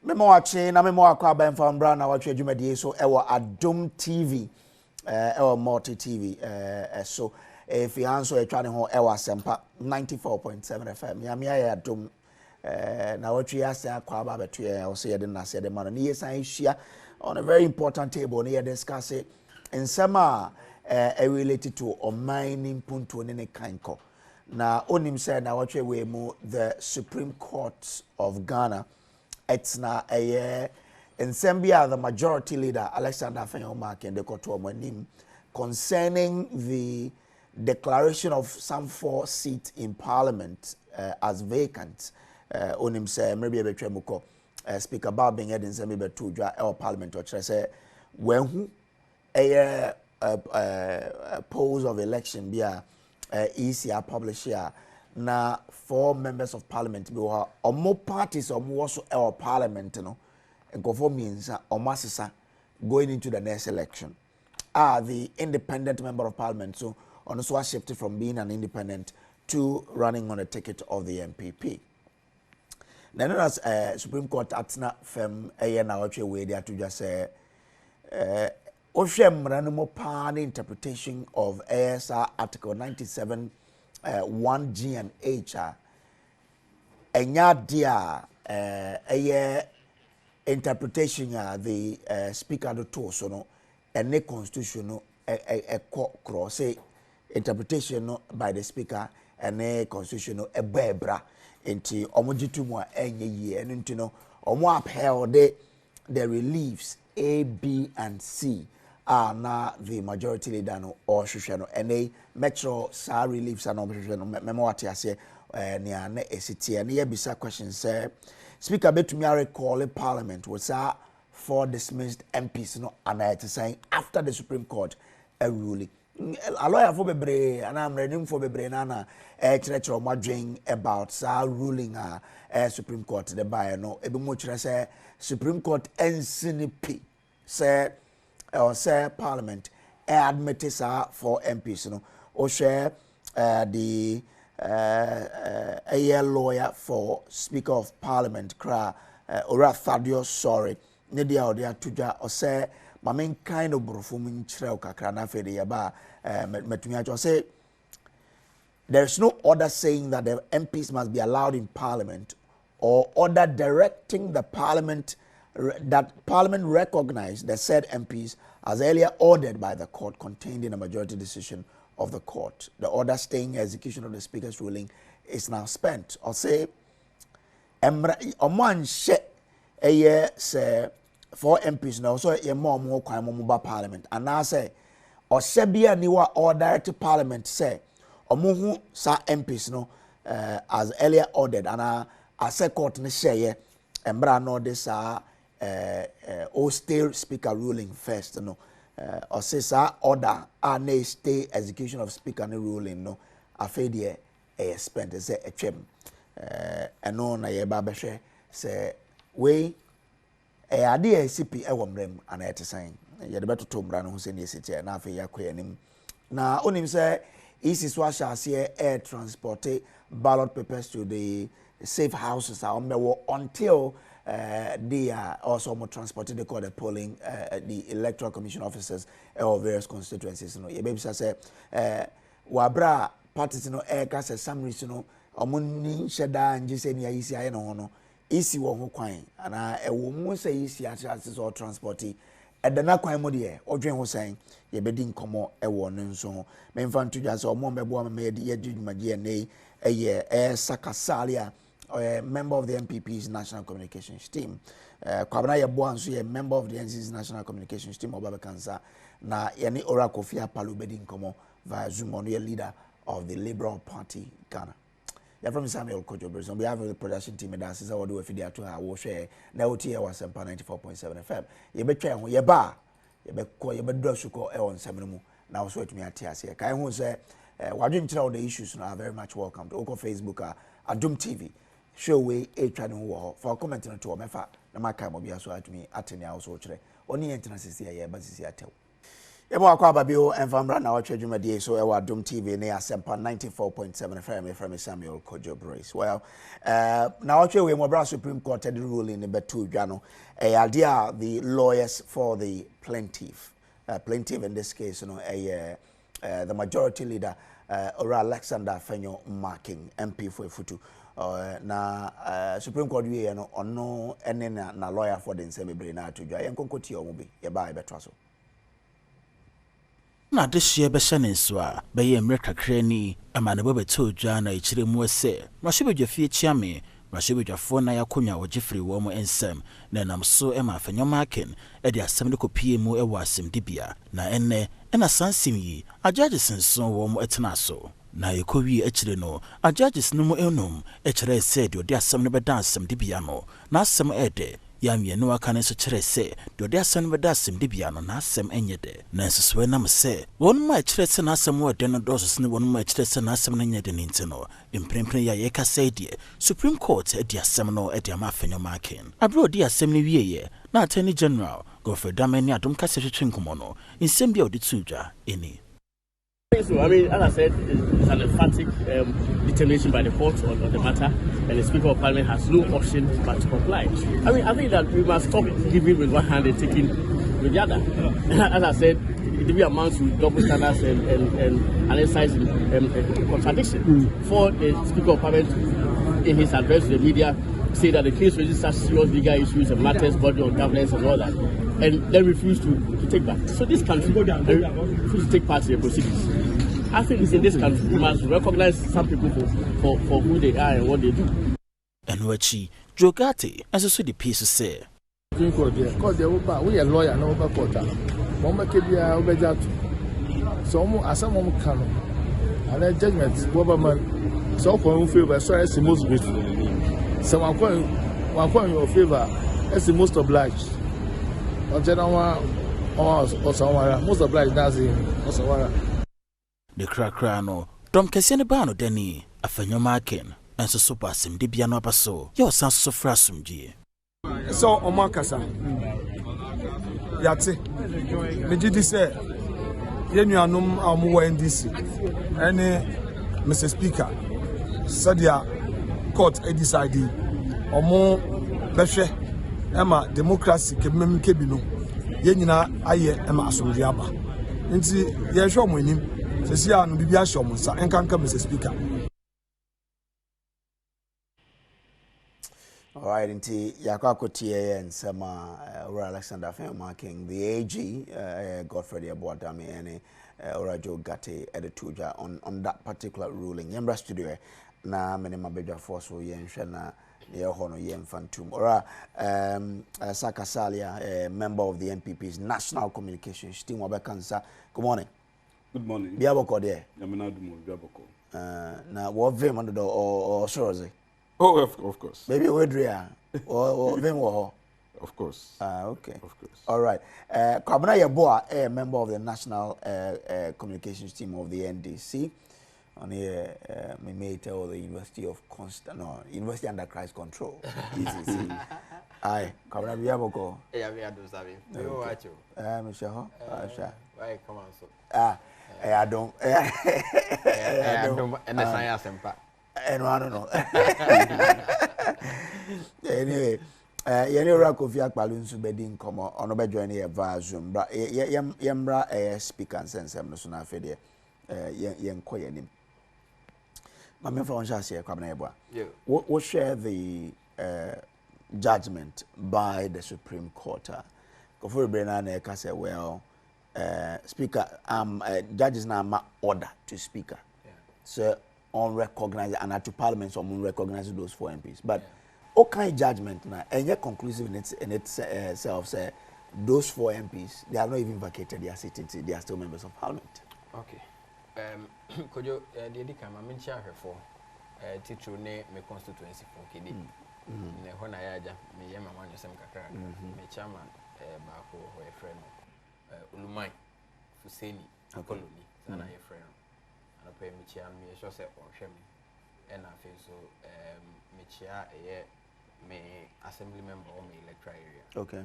Memo wache na memo akwa ba mfa mbra na watwe adwumadie so ewo Adom TV ewo Multi TV so if you answer twa ne ho ewo Asempa 94.7 FM ya me ya Adom na watwe asa akwa ba beto ye o se ye de na se de ma no ye san hia on a very important table ne ye discuss it in sama related to mining punto ne kanko na onim say na watwe we mu the Supreme Court of Ghana. It's na in Zambia, the majority leader, Alexander Fenyomark, and the Kotomanim, concerning the declaration of some 4 seats in parliament as vacant. Onim say, maybe a betremuko, Speaker Bob being head in Zambia to our parliament, or say, when who a polls of election be ECR published here. Na 4 members of parliament be or more parties or more so our parliament no and conform means or going into the next election the independent member of parliament so on so shifted from being an independent to running on a ticket of the MPP. Then as Supreme Court atna fem Nnawotwi Yi there to just say ohwem ranimo pa interpretation of ASR article 97 1G and H enya dia interpretation the speaker do to so no ene constitution no cross interpretation no by the speaker ene constitution no ebra enti omojitu mu enye yi eno nti no omo upheld the reliefs A, B and C na the majority leader no or hwehwe ene metro sa reliefs and hwehwe no memo atiase ne na esitie ne yebisa question say speaker betumi recall parliament was 4 dismissed MPs no anayete saying after the Supreme Court a ruling a lawyer for bebre and I'm ready for bebre na church or madwin about sa ruling Supreme Court the buy no ebi mo kire say Supreme Court NCP say or say parliament admitted 4 MPs no or share the a lawyer for speaker of parliament cra ora Thadio sorry ne dia odia tuja or say my main kind of performing chirel kakra na fe de yaba metumi acho say there's no order saying that the MPs must be allowed in parliament or order directing the parliament that parliament recognize the said MPs as earlier ordered by the court contained in a majority decision of the court. The order staying execution of the speaker's ruling is now spent. Or say, oman she a year say 4 MPs now, so a more kwai parliament. And now say, or sebia niwa order to parliament say, omuhu sa MPs no as earlier ordered. And I say court ne share embra no this stay speaker ruling first no or say order na stay execution of speaker ne ruling no afedie spent say etwem eno na ye ba behwe say we ade CP e wo mrem ana etesan ye de betoto mra no se ne sitie na afi yakoye nim na onim say isi so ahase air transport ballot papers to the safe houses until they are also more transported. They call the polling the electoral commission officers of various constituencies. You know, ye baby say wabra parties no eka say some reason no omuni sheda nje say ni isi aye no no isi wo ho kwan ana e wo mu say isi atras or transporti edana kwan mo de odwen ho san ye bedi nkomo e wo no nso me mfa ntudwa say omo mebo ma ye de adwumagie nei eye sakasalia member of the MPP's national communications team. Kwabena Yeboah also a member of the NCC's national communications team. Oba Kansa na yani Ora Kofi Apalo bedi nkomo via Zoom on leader of the Liberal Party Ghana. Yeah, from Samuel Kojo. On behalf of the production team, that's is our do if you are to our share. Nnawotwi Yi was 94.7 FM. You be try on your bar. You be call you be dress you call on seminum. Now so it me at here. Kai who say wadwin tell the issues now are very much welcome. Oko Facebook Adom TV. Show way a channel war for commenting to mefa na maka mo bia so atumi atene also kire oni entina sisi ya ba sisi atew Ebo akwa babio Enfambra Nnawotwi Yi so ewa Adom TV ne Asempa 94.7 FM Samuel Kojo Brace. Well, Nnawotwi we Mobra Supreme Court had ruling in betu dwano. Idea the lawyers for the plaintiff. Plaintiff in this case, the majority leader Ora Alexander Fenyo marking MP for Futu. Supreme Court we no ene na lawyer for the nseme na to dwa. Yenkokoti omobi ye ba ebetraso. Na dehye be hyene nso a be ye mre kakra ni ama ne bobe to dwa na ichire mu ese mahwebedwafie chiame mahwebedwafo na yakonwa wogifiri wo mu ensem na nam so e ma afenyomaken e de asem de kopie mu e wo asem dibia na enne na sansim yi ajudges nso wo mu etena so na yekowi echire no ajudges no mu enum echire se de odi asem ne beda asem dibia no na asem ede ya mienu aka ne so kire se de odi asem beda asem dibia no na asem enyede na nsoso na mse won ma kire se na asem wo de no do so ne won ma kire se na asem na nyede ne ntino imprempren ya ye ka se de Supreme Court edi asem no edi ama afenyomaken abro odi asem ne wieye na Attorney General Godfrey Damani Adom kase twetwenkomo no nsem bia odi tudwa eni. So, I mean, as I said, it's an emphatic determination by the court on the matter, and the Speaker of Parliament has no option but to comply. I mean, I think that we must stop giving with one hand and taking with the other. As I said, it will amount to double standards and an exercise in contradiction. For the Speaker of Parliament, in his address to the media, say that the case raises such serious legal issues and matters body on governance and all that, and then refuse to take back. So this country refuse to take part in the proceedings. I think it's in this country we must recognize some people for who they are and what they do. And wachi Jogate as a the piece say. Because we are lawyer no over court. Mama Kebia Obejatu. So as some can and then judgment government so for in favor so as the most grateful. So one coin in your favor as the most obliged. On general or somewhere most obliged that's in somewhere. The crack no Dom Kesiane Bano Denny afenyomaken and so super sim de bia no abaso your sans so frasumji. So Omakasa Yate Megidi say Yenuanum Amuwa NDC and Mr. Speaker Sadia court decide Omo Beshe Emma democracy kemem kebino Yenina aye Emma Asumriaba nti yehwe omonim sesi anu bibia shomo sa enkanka Mr. Speaker. All right, inti yakwakotie and sama Ora Alexander marking the AG Godfrey Aboadame and Ora Jogate edituja on that particular ruling. Yembra studio na menema bedwa force so yenhwe na yehono yemfantum. Ora Saka Salia, member of the MPP's National Communications team Wabekansa. Good morning. Good morning. Biaboko there. Yamina Dumo Biaboko. Na what vim on the door or sure. Oh, of course. Maybe Wedria or vim or of course. Okay. Of course. All right. Kabana Yaboa, a member of the National Communications team of the NDC. On here, my mate or the University of University under Christ Control. ECC. Aye, Kabana Biaboko. Yeah, we are doing something. You watch you. Michelle. Why come on so? I don't. I don't. And the science and part. And I don't know. Anyway, Yenora Kofi Akbalun Subedin Komo, on a journey of Zoom, but Yembra a speaker and sense them no sooner fede Yen Koyanim. Mamma from Shasia Kabneba. What share the judgment by the Supreme Court? Kofuri Brennan Kase, well, speaker, judges now order to speaker. So, unrecognized and to parliament so unrecognized those 4 MPs. But okay judgment now and yet conclusive in itself say those 4 MPs they have not even vacated their seats, they are still members of parliament. Okay. Could you come I mention her for teacher ne me constituency for KD. Ne hona yaja me yema manyo sem kakra. Me chairman baako ho e friend Ulumai Fuseni Koloni sana ye friend. Pay me chia me sure say on hwem and I feel so me chia me assembly member or me electoral area. Okay.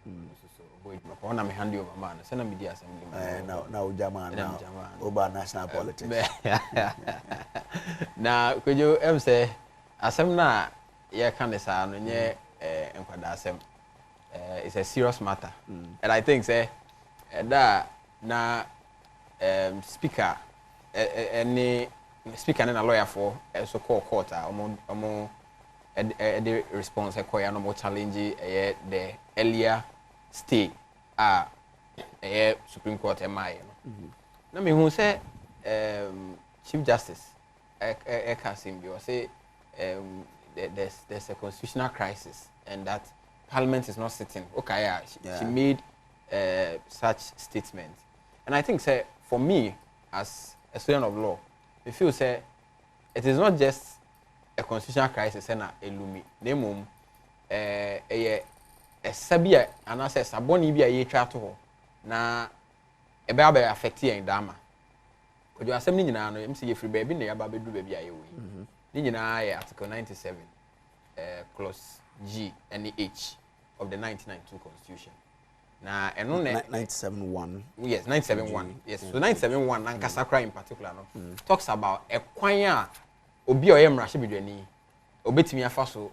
so boy ma na me hand over man say na media assembly man now Jama now over national politics na kwejo em say asem na ye kan dey say no nye enkwada asem it's a serious matter and I think say that na speaker any speaker and a lawyer for so call court omo the response e no more challenge the earlier stay Supreme Court MI no me hu say Chief Justice Kasim bi say there's a constitutional crisis and that Parliament is not sitting. Okay, she made such statement. And I think, say, for me, as a student of law, I feel, say, it is not just a constitutional crisis and a lumi. Nemum, a sabia, and I say, Saboni be a ye trato, na a baby affecting in Dama. Could you assembly in an MC free baby near Baby do baby? I will. Nina, Article 97, Clause G and H. Of the 1992 Constitution. Now, and on 971. Yes, 971. Yes, so 971, and Kasakra in particular, talks about a choir, Obi or Emra Shibideni, Obetimi Faso,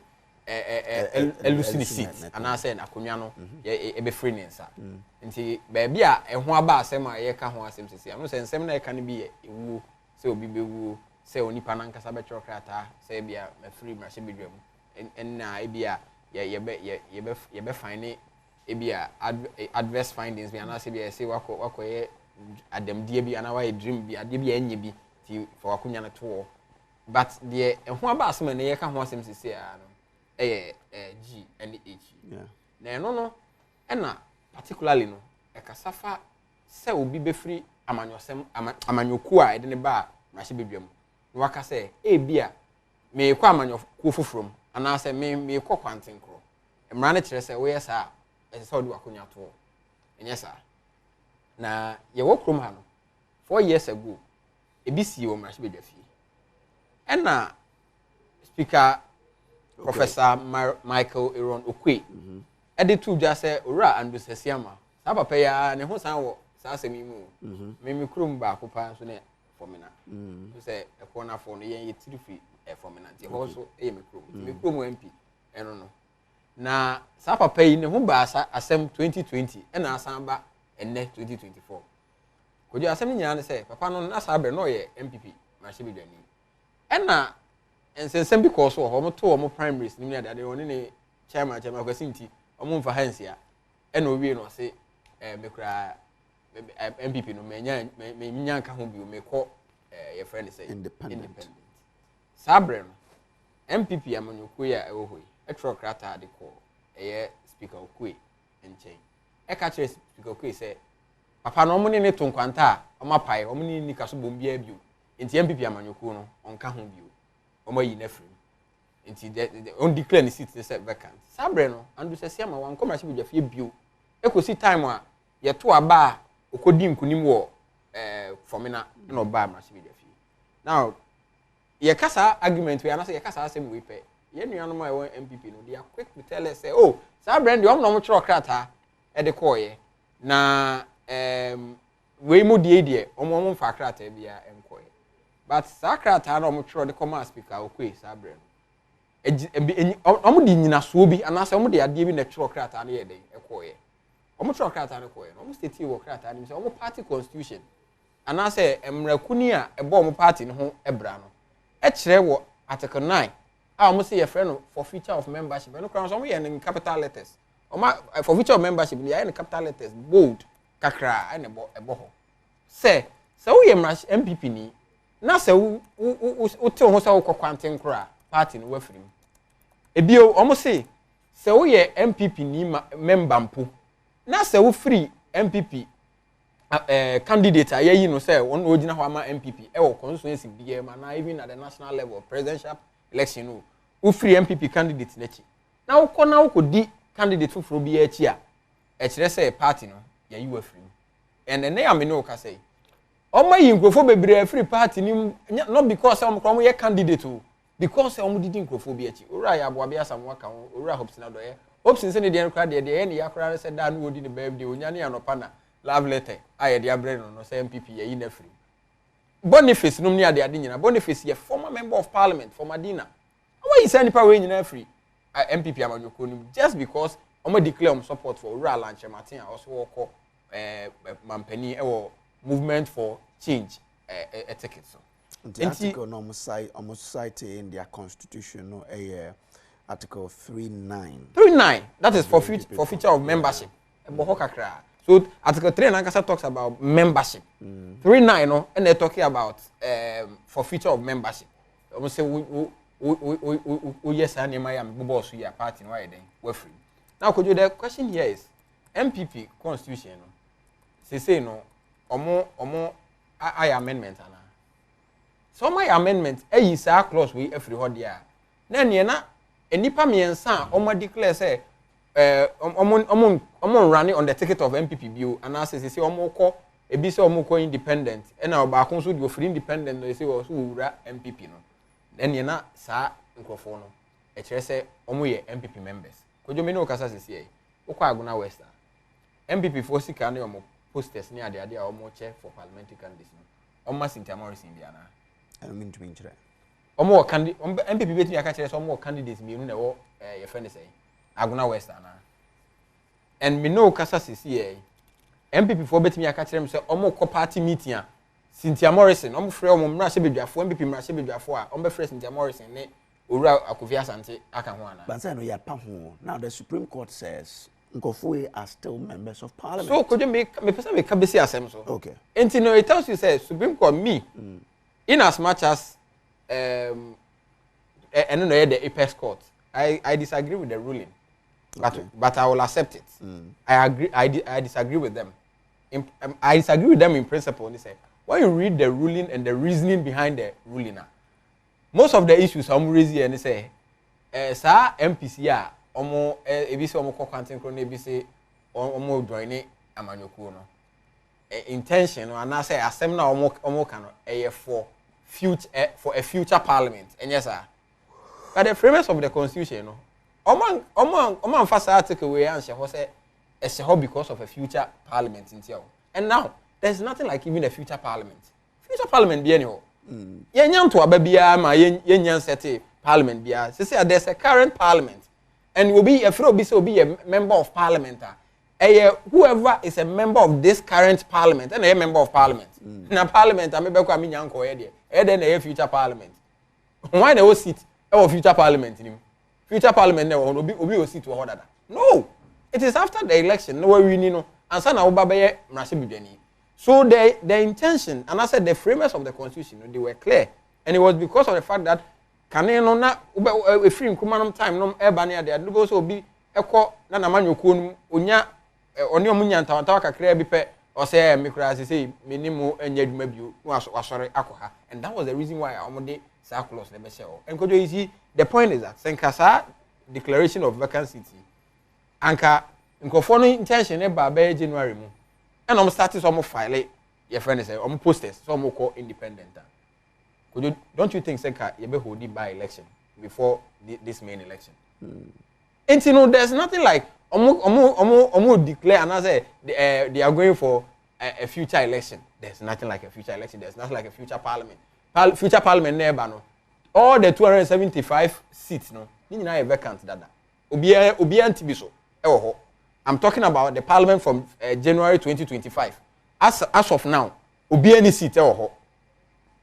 a lucid seat, and I said, Akunyano, a befriending, sir. And see, baby, a Huaba Sema, Yaka Hoa Sim, I'm not saying Semina can be a woo, say Obi woo, say Onipanan Casabetro Crata, say be a free Mashibidrum, and Ibia. You be finding adverse findings. We are not say wako Adom TV and our dream be a DB and be for Akunya tour. But the one bassman they can want him to say G and H. Yeah. No, and particularly no a casafa say will be free amanyokua in the bar, Mashibium. Waka say, beer may come on your kufu from. And I say, me cock hunting crow. And manager say, where, sir? As I saw you Akunya tour. And yes, sir. Now, you walk from Hano 4 years ago, a BC or Mashby fee. And now, Speaker Professor Michael Aaron Okwe, added to just say, Ura and Busesiama. Saba pay and a horse hour, Sassamy moo. Mimi Krum back upon for me now. To say a corner for the year 3 feet. For me, also a micro MP. I don't know. Now, Sapa pay in the Humbasa Assem 2020 and Asamba and net 2024. Could you assembly and say, Papa no Nasabe no ye MPP, Mashibi Deni? And now, and since because of Homo 2 or more primaries, near that they only chairman Chamacasinti, or Moon for Hansia, and no real say, MPP no may Yanka whom you may call your friend say independent. Sabren MPP amanyokuya ewohoi etrokrata de ko speaker okwe enchen catch speaker okwe say papa no omuni ne tonkwanta omapai omuni ni kaso bombia bio enti MPP amanyoku no onka ho bio omayi na free enti on declare the seat say vacant Sabren no andu sese ama wan commercial bidwa fie bio ekosi time a ye to aba okodi nkunim wo formina no ba commercial bidwa fie now ye kasa argument we anase ye kasa asem we pe ye nuanom a won MPP no they are quick to tell us say oh sa brand you no mo chro krata e de call ye na we mo die omo mfa krata bia enko ye but sa krata na omo chro de come speaker okwe sa brand omo di nyina so bi anase omo de ade bi na chro krata na ye de e call ye omo chro krata na call ye omo state wo krata ni say omo party constitution anase emrakuni a ebo omo party no ho ebra no wo Article 9 I say a friend for feature of membership no crown some in capital letters for feature of membership they in capital letters bold kakra and ebo ho say we MPP ni na say wo te ho say wo kwakwanten kra party no wafrim ebio omo say we MPP ni member mpo na say wo free MPP candidate ayi no say one ogina ho ama MPP e wo constituency bia ma na even at the national level presidential election no wo free MPP candidate nachi na wo kodi candidate fufuro bia achi a e kire say party no ya yi wa free and then am no ka say o mayi nkrofo bebre free party ni not because am krom ye candidate o because am didi nkrofo bia achi ora ya abo bia sam waka ora hope na do ye options in the end crowd the end yakra said dan would in the baby onyane anopana love letter aye dia brain no say MPP ye na free Boniface no near the adina Boniface ye former member of parliament for Madina why is any power in free MPP amanyoko just because omo declare support for rural and Martin also call mampani movement for change etiquette so the article no almost cite in their constitution no article 39 that is for future of membership so article 3 Nankasa talks about membership 39 no and they talking about for future of membership almost say we yes and my boss we are party why then we free now could you the question here is MPP constitution no say no omo I amendment ana so my amendment is a clause we every hot there na ne na enipa miensa omo declare say omo running on the ticket of MPP bio and as say omo ko ebi say omo ko independent and na ba kon so dey free independent no say o so wura MPP no then ne na sa nkrofo no e kire say omo ye MPP members kojo me no kasa sisi e ukwa aguna west MPP for sika na omo posters ni ade omo chair for parliamentary candidates no omo Cynthia Morrison bia na I don't mean to mention omo candidate MPP beti aka kire say omo candidates mi no wo ye friend say aguna west na and me no kasa sisi e MPP for beti aka kire me say omo ko party meeting a Cynthia Morrison omo frɛ omo mra se bedwafo MPP mra se bedwafo a omo be frɛ Cynthia Morrison ne Owura Akufo Asante aka ho ana but say no ya pa ho now the Supreme Court says Nkofue are still members of parliament. So could you make person make kabesi asem so? Okay. And you know it tells you say Supreme Court me in as much as and no the apex court. I disagree with the ruling. Okay. But I will accept it. I agree I disagree with them. I disagree with them in principle and they say when you read the ruling and the reasoning behind the ruling most of the issues I'm raising and they say sir MPC omo ebi se omo kwanten kro na ebi se omo join amanyoku no intention no and say asem na omo kan no for a future parliament and yes sir but the framers of the constitution no omo emphasize article we answer ho say because of a future parliament in here and now there's nothing like even a future parliament be any ho yenya nto aba bia ma yenya set parliament bia say there's a current parliament and will be a member of parliament. Whoever is a member of this current parliament and a member of parliament. Na parliament, I may be coming young then a future parliament. Why the seat of future parliament? Future parliament will be a seat to order. No, it is after the election. No, we know. And sana ubabaye mrasibujeni. So the intention, and I said the framers of the constitution, they were clear, and it was because of the fact that kaneno na we free nkumanum time no eba na de do so obi ekọ na namanyoku no onya oni omunya ntawanta kakra bi pe o say mekura say menimu enya adwuma bio wasore akoha and that was the reason why omode circulars never share and kodo you see the point is that senkasa declaration of vacancy anka nkofo no intention e ba ba January mu and om start some file your friend say om posters so om call independent. Don't you think Senka you be holding by election before this main election? And you know there's nothing like omo declare and say they are going for a future election. There's nothing like a future election. There's nothing like a future parliament. Future parliament never no. All the 275 seats no. Ni na vacant dada. Obi anti so. I'm talking about the parliament from January 2025. As of now, obi any seat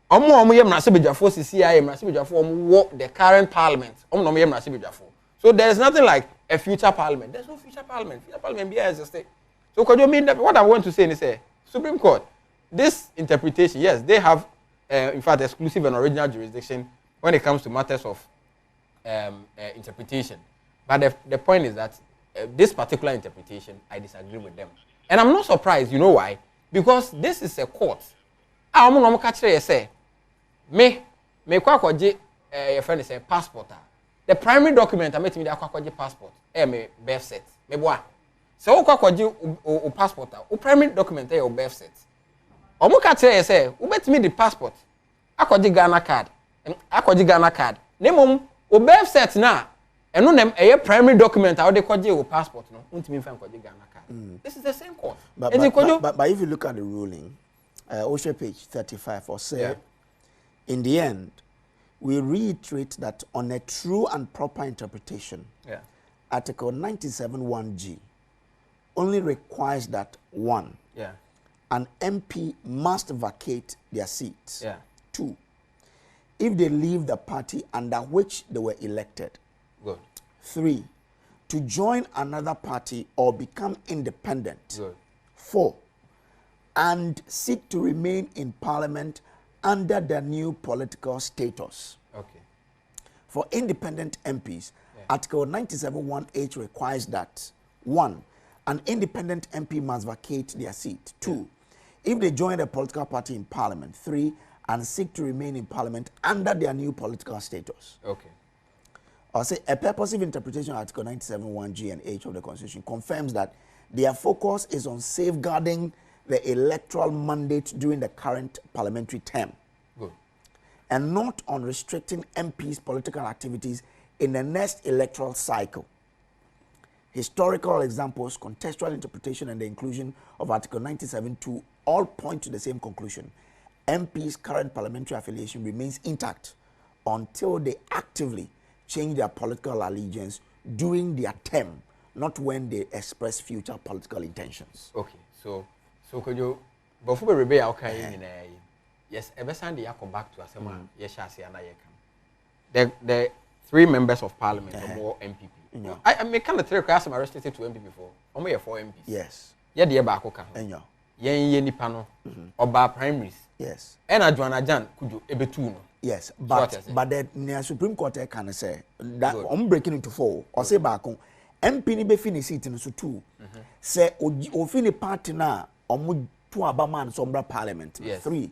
omo ye mrasebedwafo CCI mrasebedwafo omo the current parliament omo ye mrasebedwafo so there's nothing like a future parliament. There's no future parliament be as a state. So could you mean that what I want to say is Supreme Court this interpretation, yes, they have in fact exclusive and original jurisdiction when it comes to matters of interpretation, but the point is that this particular interpretation I disagree with them, and I'm not surprised. You know why? Because this is a court. I'm catch say me kwa kwaje your friend say passport. The primary document I met me kwa kwaje passport. Me birth set. Me boa. So kwa kwaje o passport. O primary document your birth set. Omo catch say u bet me the passport. Akwaje Ghana card. Akwaje Ghana card. Nemom o birth set na no nem a primary document how they call you passport no untimi fan call Ghana card. This is the same court. But if you look at the ruling, OSHA page 35 or say, in the end, we reiterate that on a true and proper interpretation, Article 97(1)(g) only requires that 1, an MP must vacate their seat. 2, if they leave the party under which they were elected. 3, to join another party or become independent. 4, and seek to remain in parliament under their new political status. For independent MPs, Article 97(1)(h) requires that 1, an independent MP must vacate their seat. 2, if they join a political party in parliament. 3, and seek to remain in parliament under their new political status. I'll say a purposive interpretation of Article 97(1)(g) and (h) of the Constitution confirms that their focus is on safeguarding the electoral mandate during the current parliamentary term, and not on restricting MPs' political activities in the next electoral cycle. Historical examples, contextual interpretation, and the inclusion of Article 97(2) all point to the same conclusion. MPs' current parliamentary affiliation remains intact until they actively change their political allegiance during their term, not when they express future political intentions. So could you before we rebel yes, ever Sunday I come back to Asema, yes, the 3 members of parliament or more MPP. I may kind of 3 class arrested to MPP before. Only 4 MPs. Yes. Yeah, dear Bakoka. Yen Nipano or bar primaries. Yes. And I Joanna Jan could you ebetuno. Yes, but the Supreme Court can say that I'm breaking into 4 or say back on MP ni be finish it in so 2. Say o fini party na omu to abaman sombra parliament. 3,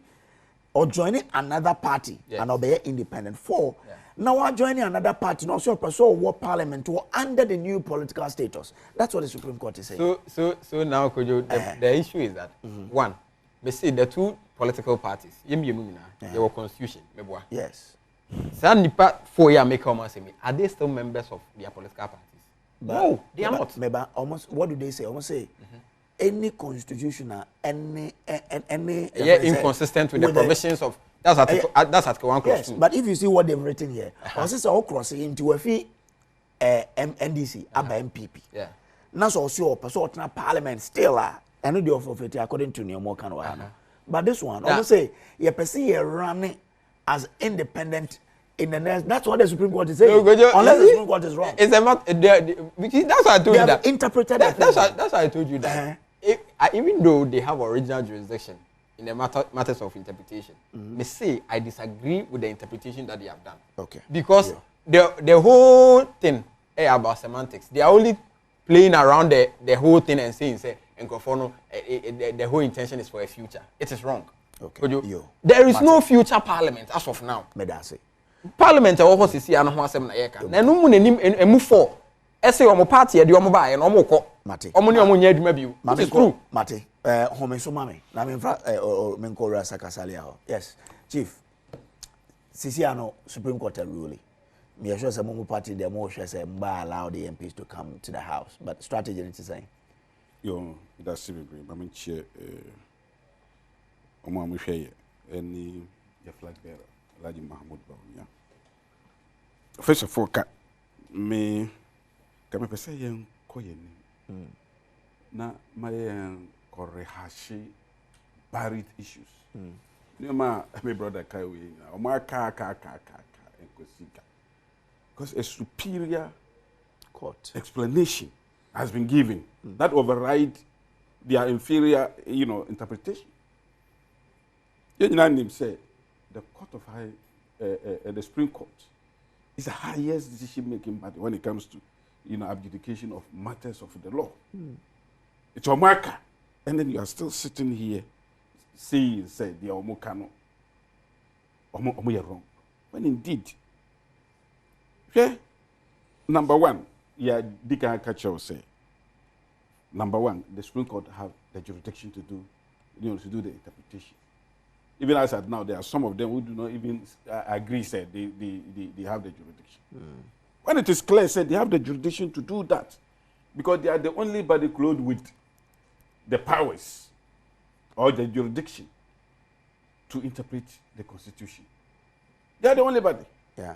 or joining another party and obey independent. 4, now we're joining another party, not so person what parliament or under the new political status. That's what the Supreme Court is saying. So now could you the issue is that 1, we see the 2 political parties, they were constitution. Yes. Nipa 4 year make almost me. Are they still members of their political parties? No, they are not. Maybe almost what do they say? Almost say any constitutional, any inconsistent with the provisions of that's Article 1 clause 2. But if you see what they've written here, also say all crossing into a fee NDC aba MPP. Now so also parliament still and the offer of it according to New York and but this one almost say you perceive you running as independent in the next. That's what the Supreme Court is saying. Unless the Supreme Court is wrong. It's about that's why I told you that. Interpreted that's why I told you that. Even though they have original jurisdiction in the matters of interpretation, me say I disagree with the interpretation that they have done. Because the whole thing about semantics. They are only playing around the whole thing and saying say the whole intention is for a future. It is wrong. There is no future parliament as of now. Parliament also see and who asem na yeka. Na no mu nanim emu for. Ese omo party e de omo ba ye na omo kọ. Omo ni omo nya adwuma biu. It is true. Mate. Home so mame. Na me fra me nko rasa kasale ho. Yes. Chief. Sisi ano Supreme Court ruling. Me sure say mo party dem mo sure say mba allow the MPs to come to the house. But strategy is saying. Yo, that's very great. I mean, omo amuhwe any the flag bearer, Alhaji Mahmoud Bawumia. First of all, me pese yen koyeni. Na my korehashi buried issues. My brother Kaiwe, omo ka enkosika. Because a superior court explanation has been given that override their inferior, interpretation. You say the Court of High, the Supreme Court, is the highest decision-making body when it comes to, abjudication of matters of the law. It's a marker, and then you are still sitting here, say the omokano, you're wrong, when indeed, number one, Dika Kacha will say. Number one, the Supreme Court have the jurisdiction to do the interpretation. Even as at now, there are some of them who do not even agree. Say they have the jurisdiction. When it is clear, said they have the jurisdiction to do that because they are the only body clothed with the powers or the jurisdiction to interpret the Constitution. They are the only body. Yeah.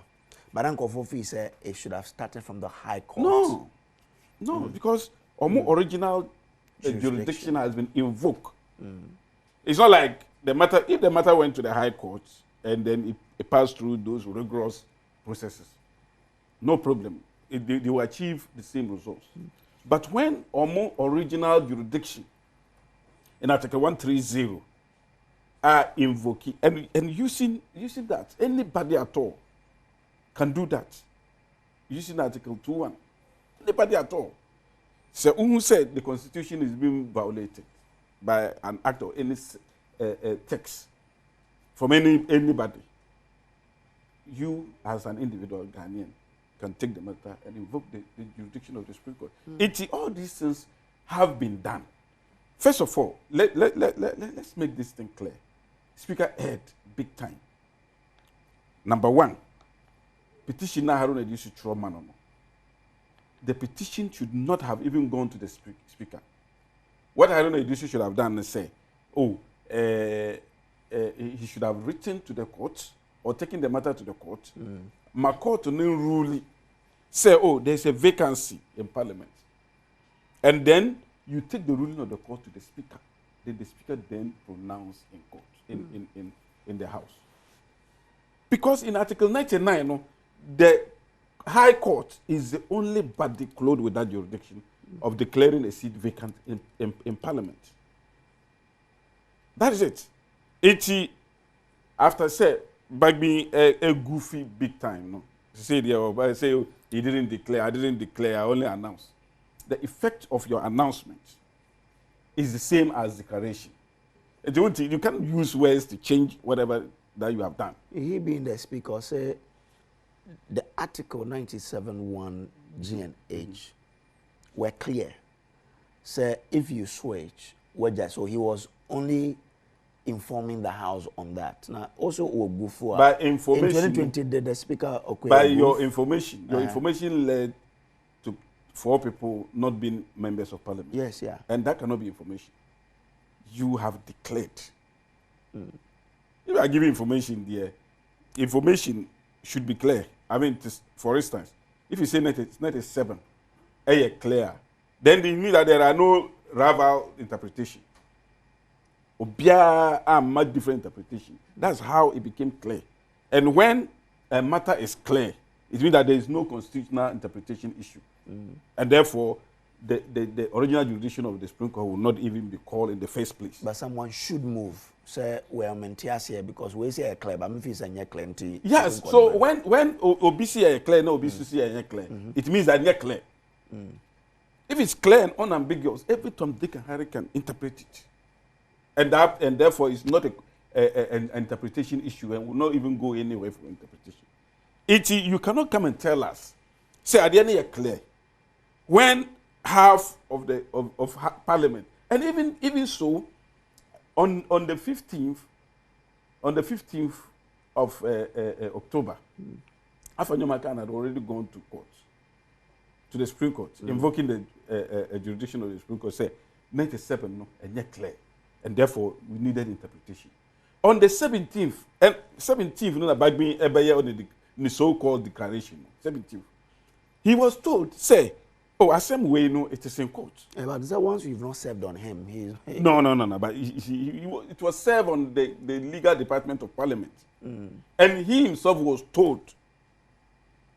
But Uncle Fofi said it should have started from the High Court. No, because original jurisdiction has been invoked. It's not like the matter, if the matter went to the High Court and then it passed through those rigorous processes, no problem. They will achieve the same results. But when original jurisdiction in Article 130 are invoking and using that, anybody at all can do that. Using Article 2:1, anybody at all. So who said the Constitution is being violated by an act or any text from anybody? You, as an individual Ghanaian, can take the matter and invoke the jurisdiction of the Supreme Court. All these things have been done. First of all, let's make this thing clear. Speaker erred big time. Number one, petitioner Haruna Iddrisu Chiroma no. The petition should not have even gone to the speaker. What Haruna Iddrisu should have done is say, he should have written to the court or taken the matter to the court. My court no rule say, there's a vacancy in Parliament. And then you take the ruling of the court to the speaker. Then the speaker then pronounce in court, in the House. Because in Article 99, the High Court is the only body clothed with that jurisdiction of declaring a seat vacant in Parliament. That is it. After say, by being a goofy big time, no. Say he didn't declare, I didn't declare, I only announced. The effect of your announcement is the same as declaration. You can't use words to change whatever that you have done. He being the speaker say the Article 97(1) G and H were clear. Say if you switch, so he was only informing the House on that. Now also by information in 2020 did the speaker by your information led to 4 people not being members of Parliament. Yes, yeah. And that cannot be information. You have declared. If you are giving information there, information should be clear. I mean, for instance, if you say 97, clear, then you mean that there are no rival interpretation. Or much different interpretation. That's how it became clear. And when a matter is clear, it means that there is no constitutional interpretation issue. And therefore, the original jurisdiction of the Supreme Court will not even be called in the first place. But someone should move. Say we are Mentias here because we say a clear, but if it's a clear. Yes. So when OBC are clear, no OBC are clear, it means that they're clear. If it's clear and unambiguous, every Tom, Dick, and Harry can interpret it, and therefore it's not an interpretation issue and will not even go anywhere for interpretation. You cannot come and tell us, say at the end you're clear, when half of the of Parliament, and even so, on the 15th of October, Afanyomaka had already gone to court, to the Supreme Court, invoking the jurisdiction of the Supreme Court, say 97 no, and yet clear, and therefore we needed interpretation. On the 17th, you know, about being on the so-called declaration, 17th, he was told, say, same way, it is in court. But is that once you've not served on him? No. But it was served on the legal department of Parliament. And he himself was told,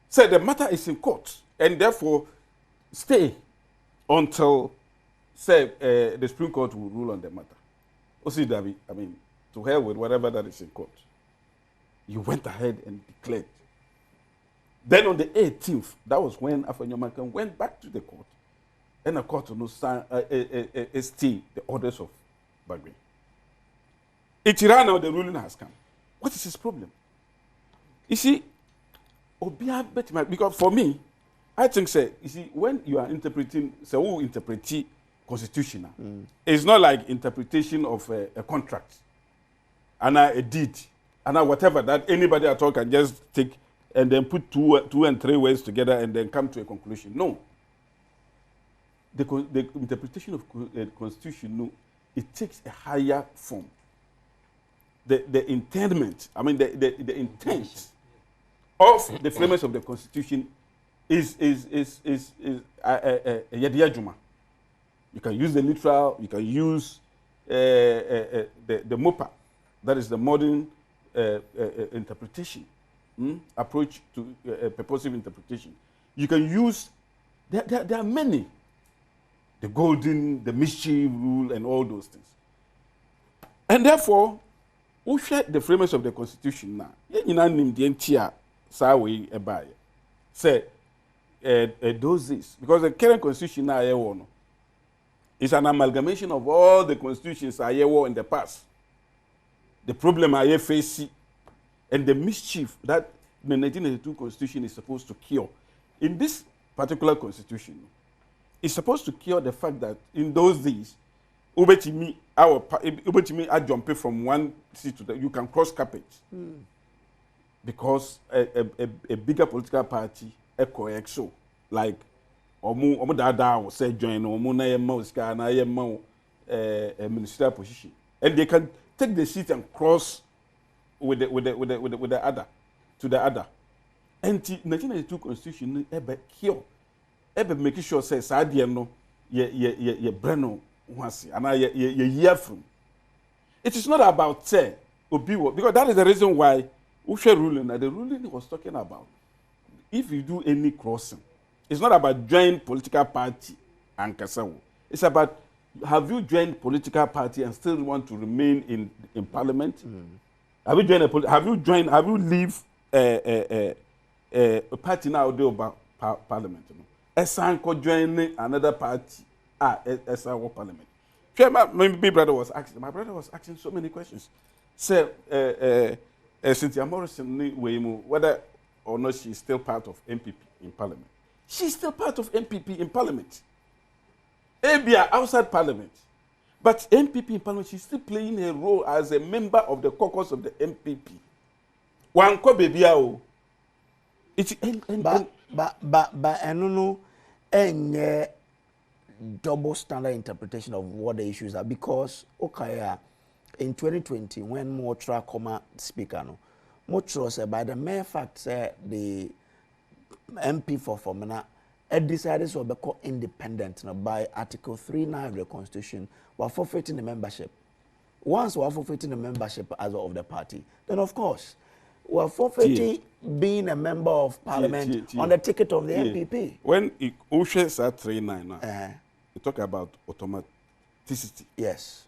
say, the matter is in court, and therefore stay until, say, the Supreme Court will rule on the matter. I mean, to hell with whatever that is in court. You went ahead and declared. Then on the 18th, that was when Afanyomaka went back to the court, and the court stay the orders of Bagbe. Now the ruling has come. What is his problem? You see, because for me, I think, when you are interpreting, who interpret constitution, it's not like interpretation of a contract, and a deed, and whatever that anybody at all can just take and then put two and three words together and then come to a conclusion. No. The interpretation of the Constitution, no, it takes a higher form. The intent, I mean, the intent of the framers of the Constitution is yadiyajuma. You can use the literal, you can use the MOPA, that is the modern interpretation, approach to purposive interpretation. You can use, there are many, the golden, the mischief rule, and all those things. And therefore, who share the framers of the Constitution now? You know, the entire Sawi Ebai say those days, because the current Constitution now is an amalgamation of all the constitutions I in the past. The problem I face and the mischief that the 1982 Constitution is supposed to cure. In this particular Constitution, it's supposed to cure the fact that in those days, I jump from one seat to the, you can cross carpet. Because a bigger political party, EXO, like omu dada will say join omu na yema uska na yema a ministerial position, and they can take the seat and cross with the other to the other. And the 1992 Constitution ebe cure, ebe making sure say sadie no ye breno wasi and ye hear from. It is not about say obiwo, because that is the reason why Ushe ruling, the ruling was talking about if you do any crossing, it's not about join political party and kasawo. It's about have you joined political party and still want to remain in parliament? Have you joined have you leave a party now about parliament? Esanko join another party Esanko parliament. My brother was asking so many questions. Say Cynthia Morrison whether or not she is still part of MPP in parliament. She's still part of MPP in parliament. Abia outside parliament. But MPP in parliament, she's still playing a role as a member of the caucus of the MPP. Wanko bebiao. It's but I don't know any double standard interpretation of what the issues are, because okay, in 2020 when Motra comma speaker no Motra said by the mere fact the MP for Formana decided to become independent by Article 3(9) of the Constitution, while forfeiting the membership. Once we are forfeiting the membership as of the party, then of course we are forfeiting being a member of parliament on the ticket of the MPP. When Ushe said 3(9), you talk about automaticity. Yes.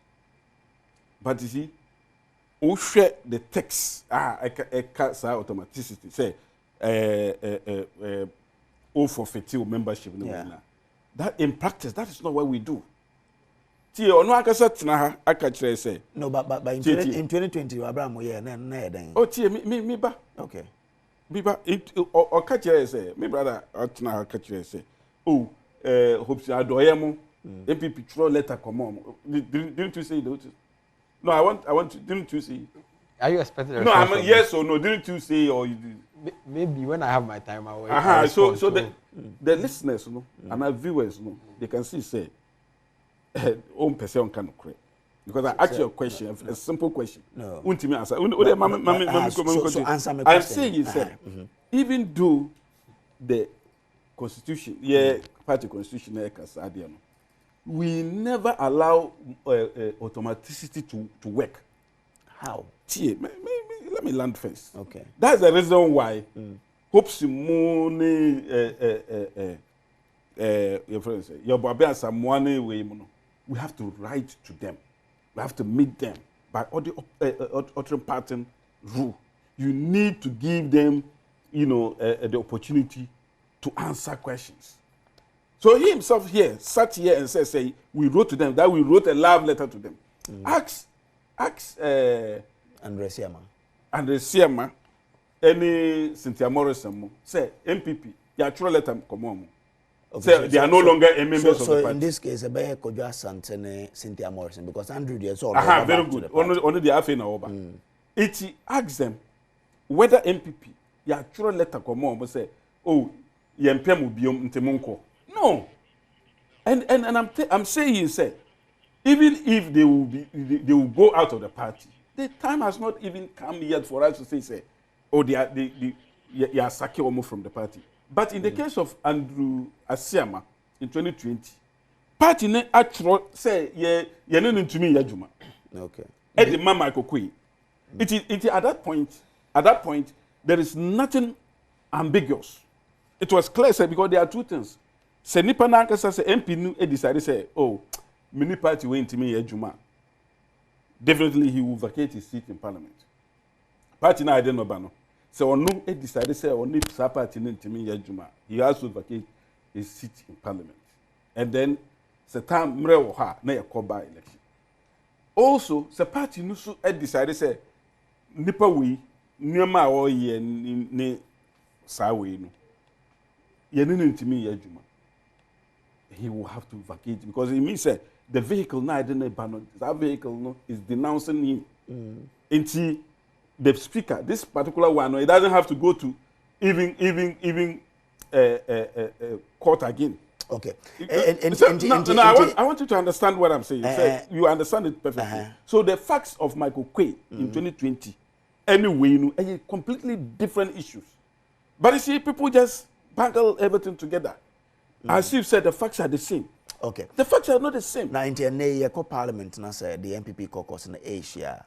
But you see, Ushe the text, I can't say automaticity. Say, forfeit membership. That in practice, that is not what we do. No, but in 2020, Abraham, oh, me ba. Okay. Me ba. Or catch say, me brother, or catch say, oh, hopes I do him. MPP throw letter come on. Didn't you say that? No, I want to. Didn't you see? Are you expecting? No, I'm yes or no. Didn't you say or you did? Maybe when I have my time, I will. So the listeners, no, and our viewers, no, they can see say, own person can create. Because I asked you a question, a simple question. No. Ultimate answer. So answer my question. I'm saying you said, even though the Constitution, party Constitution, we never allow automaticity to work. How? Let me land first. Okay. That's the reason why hopes money your friends say your baby and some money we have to write to them. We have to meet them by all the pattern rule. You need to give them, the opportunity to answer questions. So he himself sat here and said, we wrote to them, that we wrote a love letter to them. Ask Andre Siama, any Cynthia Morrison, say MPP, your true letter come on. Say they are no longer a members of the party. So in this case, Abe Kojo Asante Cynthia Morrison, because Andrew is all very good. Only the Afena Oba. It asks them whether MPP ya churo letter come on say oh yempem obiom ntemunko. No. And I'm saying say even if they will go out of the party, the time has not even come yet for us to say oh they are sacking almost from the party. But in the case of Andrew Asiama in 2020, party ne actual say ye no to me yajuma. Okay. At the Mama Kokui. It at that point there is nothing ambiguous. It was clear say because there are two things. Say nipa na nkasa say MP nu decided say oh mini party wey ntimi yajuma. Definitely he will vacate his seat in parliament. Party na I don't know ba no. So onu decided say only party no ntimi yajuma. He also vacate his seat in parliament. And then the time mre wo ha na yakoba election. Also the party no so decided say nipa we niema o ye ni sa we no. Ye no ntimi yajuma. He will have to vacate because it means the vehicle now that vehicle no is denouncing him. Until the speaker, this particular one, no, it doesn't have to go to even court again. Okay. I want you to understand what I'm saying. You understand it perfectly. So the facts of Michael Quay in 2020, anyway, you know, completely different issues. But you see, people just bundle everything together. As you've said, the facts are the same. Okay. The facts are not the same. Now, in the parliament, na say the MPP caucus in Asia,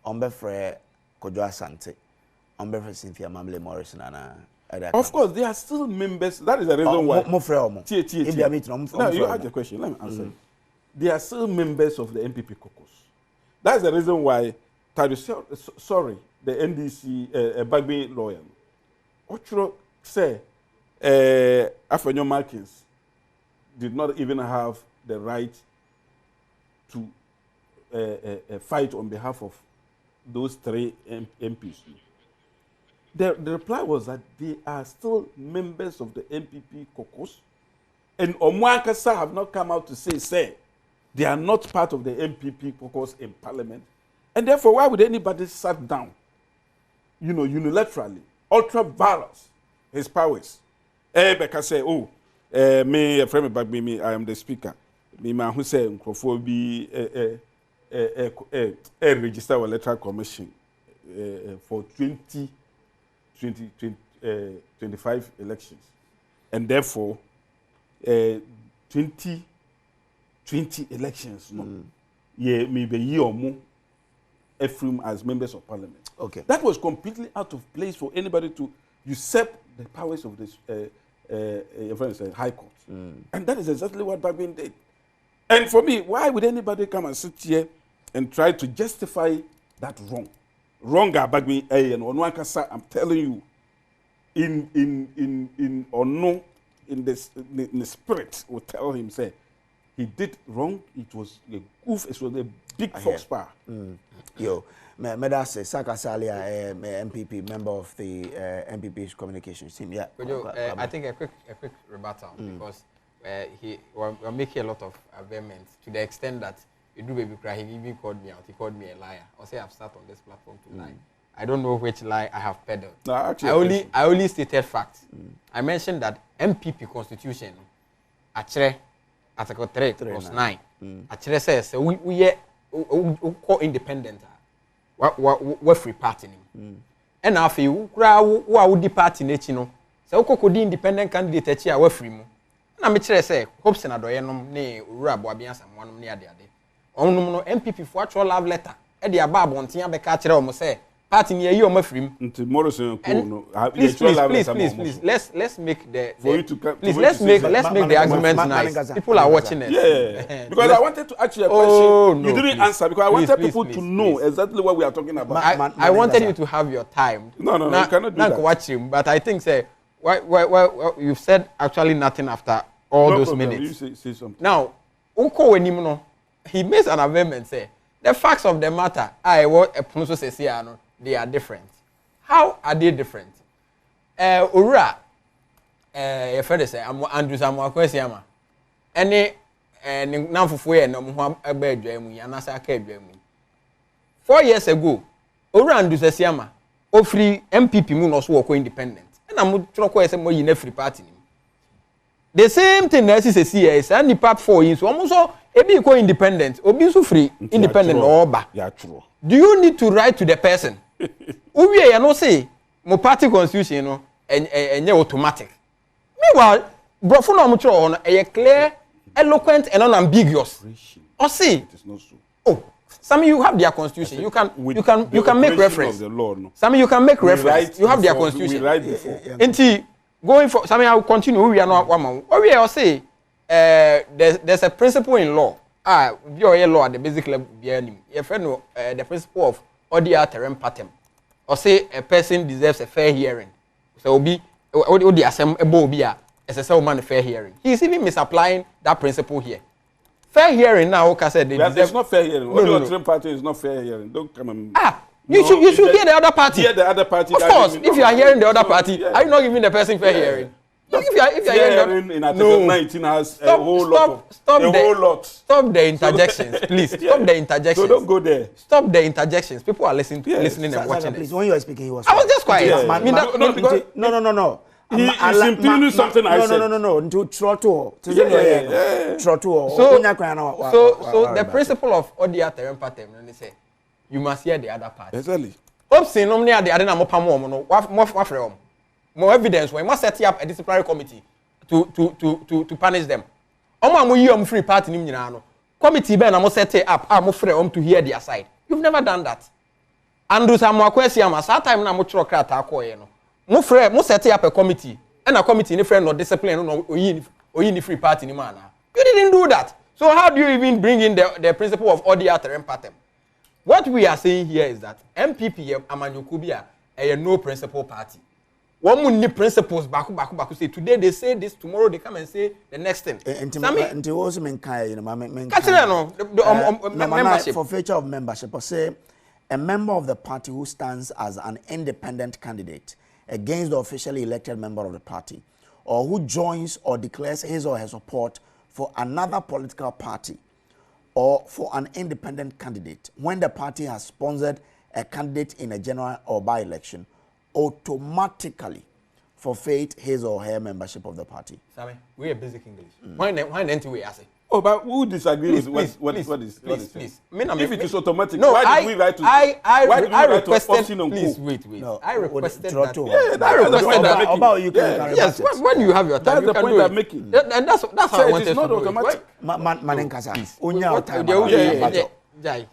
Ombefre Kojo Asante, Ombefre Cynthia Mamle Morrison, and of course, they are still members. That is the reason why. No, you asked the question. Let me answer. They are still members of the MPP caucus. That's the reason why. Sorry, the NDC Bagbe lawyer. Ochro say. Afenyo Markins did not even have the right to fight on behalf of those three MPs. The reply was that they are still members of the MPP caucus, and Omwankasa have not come out to say they are not part of the MPP caucus in Parliament, and therefore why would anybody sit down, unilaterally, ultra virus his powers? Because say, me a friend back me, I am the speaker. Me man who say be register a electoral commission for 25 elections, and therefore 2020 elections. No, maybe year or more, as members of parliament. Okay, that was completely out of place for anybody to usurp the powers of this. High Court. And that is exactly what Bagbin did. And for me, why would anybody come and sit here and try to justify that wrong? Wrong, Bagbin, and Onwankasa, I'm telling you, in the spirit, will tell him, say, he did wrong, it was a goof, it was a big fox power. Yo. Medase Sakasalia, MPP, member of the MPP's communications team. Yeah. I think a quick rebuttal because we're making a lot of amendments to the extent that you do baby cry. He even called me out. He called me a liar. Or say I've started on this platform to lie. I don't know which lie I have peddled. No, actually, I only stated facts. I mentioned that MPP constitution, Article 3 plus 9. Actually says we are independent. What free party and after you would the party nature so could independent candidate here we free mo na me kire say hopes na doyenom ne owura boabia samwanu ne ade onum no MPP for actual love letter e de aba abonten abeka kire o mo say party ne yi o ma free nti Morrison ko no please let's make the please let's make the argument nice. People are watching it. Yeah. Because I wanted to ask you a question. You didn't answer because I wanted people to know exactly what we are talking about. I wanted you to have your time. No, you cannot do that. Watch him, but I think say why you've said actually nothing after all those minutes. You say something. Now, Uko Wenimono, he makes an amendment say the facts of the matter they are different. How are they different? Ura, your friend say, I'm Andrew Samuel Kwesiama. Any Namfuwe no Muham Abedjemu, Yanasa Kebemu. 4 years ago, Ura Andrew Sesiama, free MPP mu no so work independent. And I'm trying to say more in every party. The same thing as is CS and the part 4 is almost ebi ko independent. Obi so free independent or ba. Yeah, true. Do you need to write to the person? Ubi ya no say mo party constitution no enye automatic. Meanwhile, brofo na mo tro on clear, eloquent and unambiguous. Or see. It is not so. Oh, some you have their constitution. You can make reference. Of the law, no. Some you can make reference. You have their constitution. We write before. Until going for some I will continue. We are not one man. Or we are say there's a principle in law. Your law at the basic level. The principle of odia terem patem. Or say a person deserves a fair hearing. So be the assembly as a self-man fair hearing. He is even misapplying that principle here. Fair hearing now, like I said, it's not fair hearing. No. Party is not fair hearing. Don't come and you should hear the other party. Hear the other party. Of course, if you are hearing the other party, are you not giving the person fair hearing? If you are hearing in Article 19 has a whole lot. Stop the interjections, please. Stop the interjections. So don't go there. Stop the interjections. People are listening and watching please, this. when you were speaking, he was. I was just quiet. No. He's impugning something I said. No. Into throttle. So the principle of odia terem patem, they say you must hear the other party. Exactly. Opsin no near the other na mo pamo no more evidence when must set up a disciplinary committee to punish them. Omo amu free party nim nyina no. Committee be na mo set up mo free to hear their side. You've never done that. Andrew Samuel Kwesi ama that time na mo tro krata akoye no. Mo set up a committee and a committee ni friend no discipline no oyin free party ni man. You didn't do that. So how do you even bring in the principle of odia terem patem? What we are saying here is that MPP amanyokubia a no principle party. One mun need principles baku say today they say this, tomorrow they come and say the next thing. And also membership. For feature of membership, or say a member of the party who stands as an independent candidate against the officially elected member of the party, or who joins or declares his or her support for another political party or for an independent candidate when the party has sponsored a candidate in a general or by-election, automatically forfeit his or her membership of the party. Sammy, we are basic English. Why don't we ask it? Oh, but who disagrees with what is please. If it is automatic, no, why did we write to I requested, on please, wait. No, I requested that. I requested that. About you can yes, when you have your time, that's the point I'm making. And that's how I wanted to do it.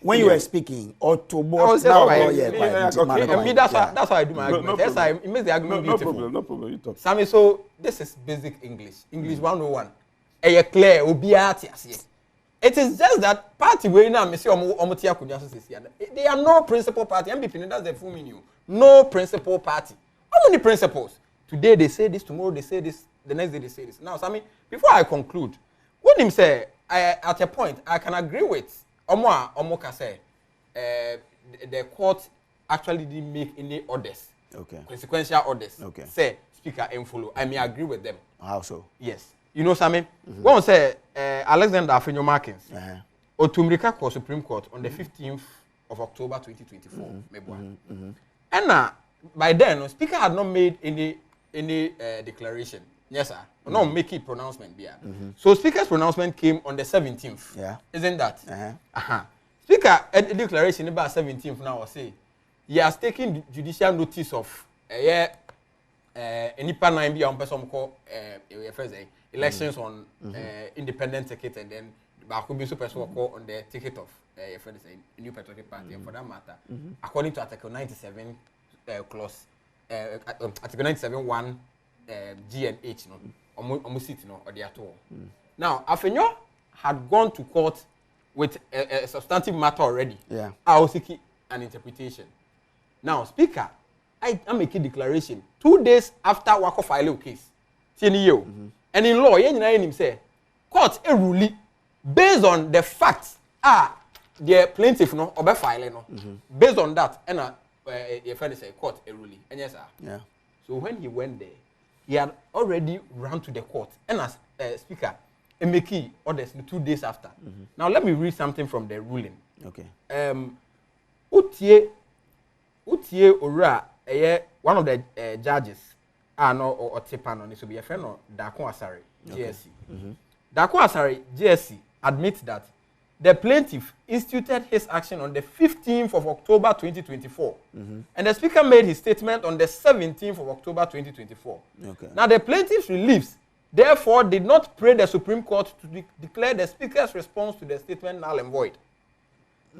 When you were speaking, or to both now, that's how I do my argument. That's how it makes the argument beautiful. No problem. You talk. Sammy, so this is basic English 101. Clear, it is just that party where now they are no principal party. MPP, that's the full meaning. No principal party. How many principles? Today they say this, tomorrow they say this, the next day they say this. Now, Sammy, before I conclude, what him say, at a point, I can agree with Omoka say the court actually didn't make any orders. Okay. Consequential orders. Okay. Say speaker and follow. I may agree with them. How so? Yes. You know, Sammy, one say Alexander Afenyo Markins or Tumrika Court Supreme Court on the 15th of October 2024. And by then, Speaker had not made any declaration. Yes, sir. Not making pronouncement. So Speaker's pronouncement came on the 17th. Yeah. Isn't that? Speaker declaration about 17th now say he has taken judicial notice of any pan be on person called elections on independent ticket, and then could be super call on the ticket of a new patriotic party. And for that matter, according to Article 97 clause, Article 97(1) G and H, almost it, or the at all. Now, Afenyo had gone to court with a substantive matter already. Yeah, I was seeking an interpretation. Now, Speaker, I make a declaration 2 days after Wako file case. And in law, you say, court a ruling based on the facts the plaintiff or file based on that, and your friend say court a ruling. And yes, sir. Yeah. So when he went there, he had already run to the court and as Speaker, and make orders 2 days after. Now let me read something from the ruling. Okay. Utie Ora one of the judges no or Tipano needs to be a friend of Dako Asare, GSC. Dako Asare, GSC, admits that the plaintiff instituted his action on the 15th of October 2024. And the speaker made his statement on the 17th of October 2024. Okay. Now, the plaintiff's reliefs, therefore, did not pray the Supreme Court to declare the speaker's response to the statement null and void.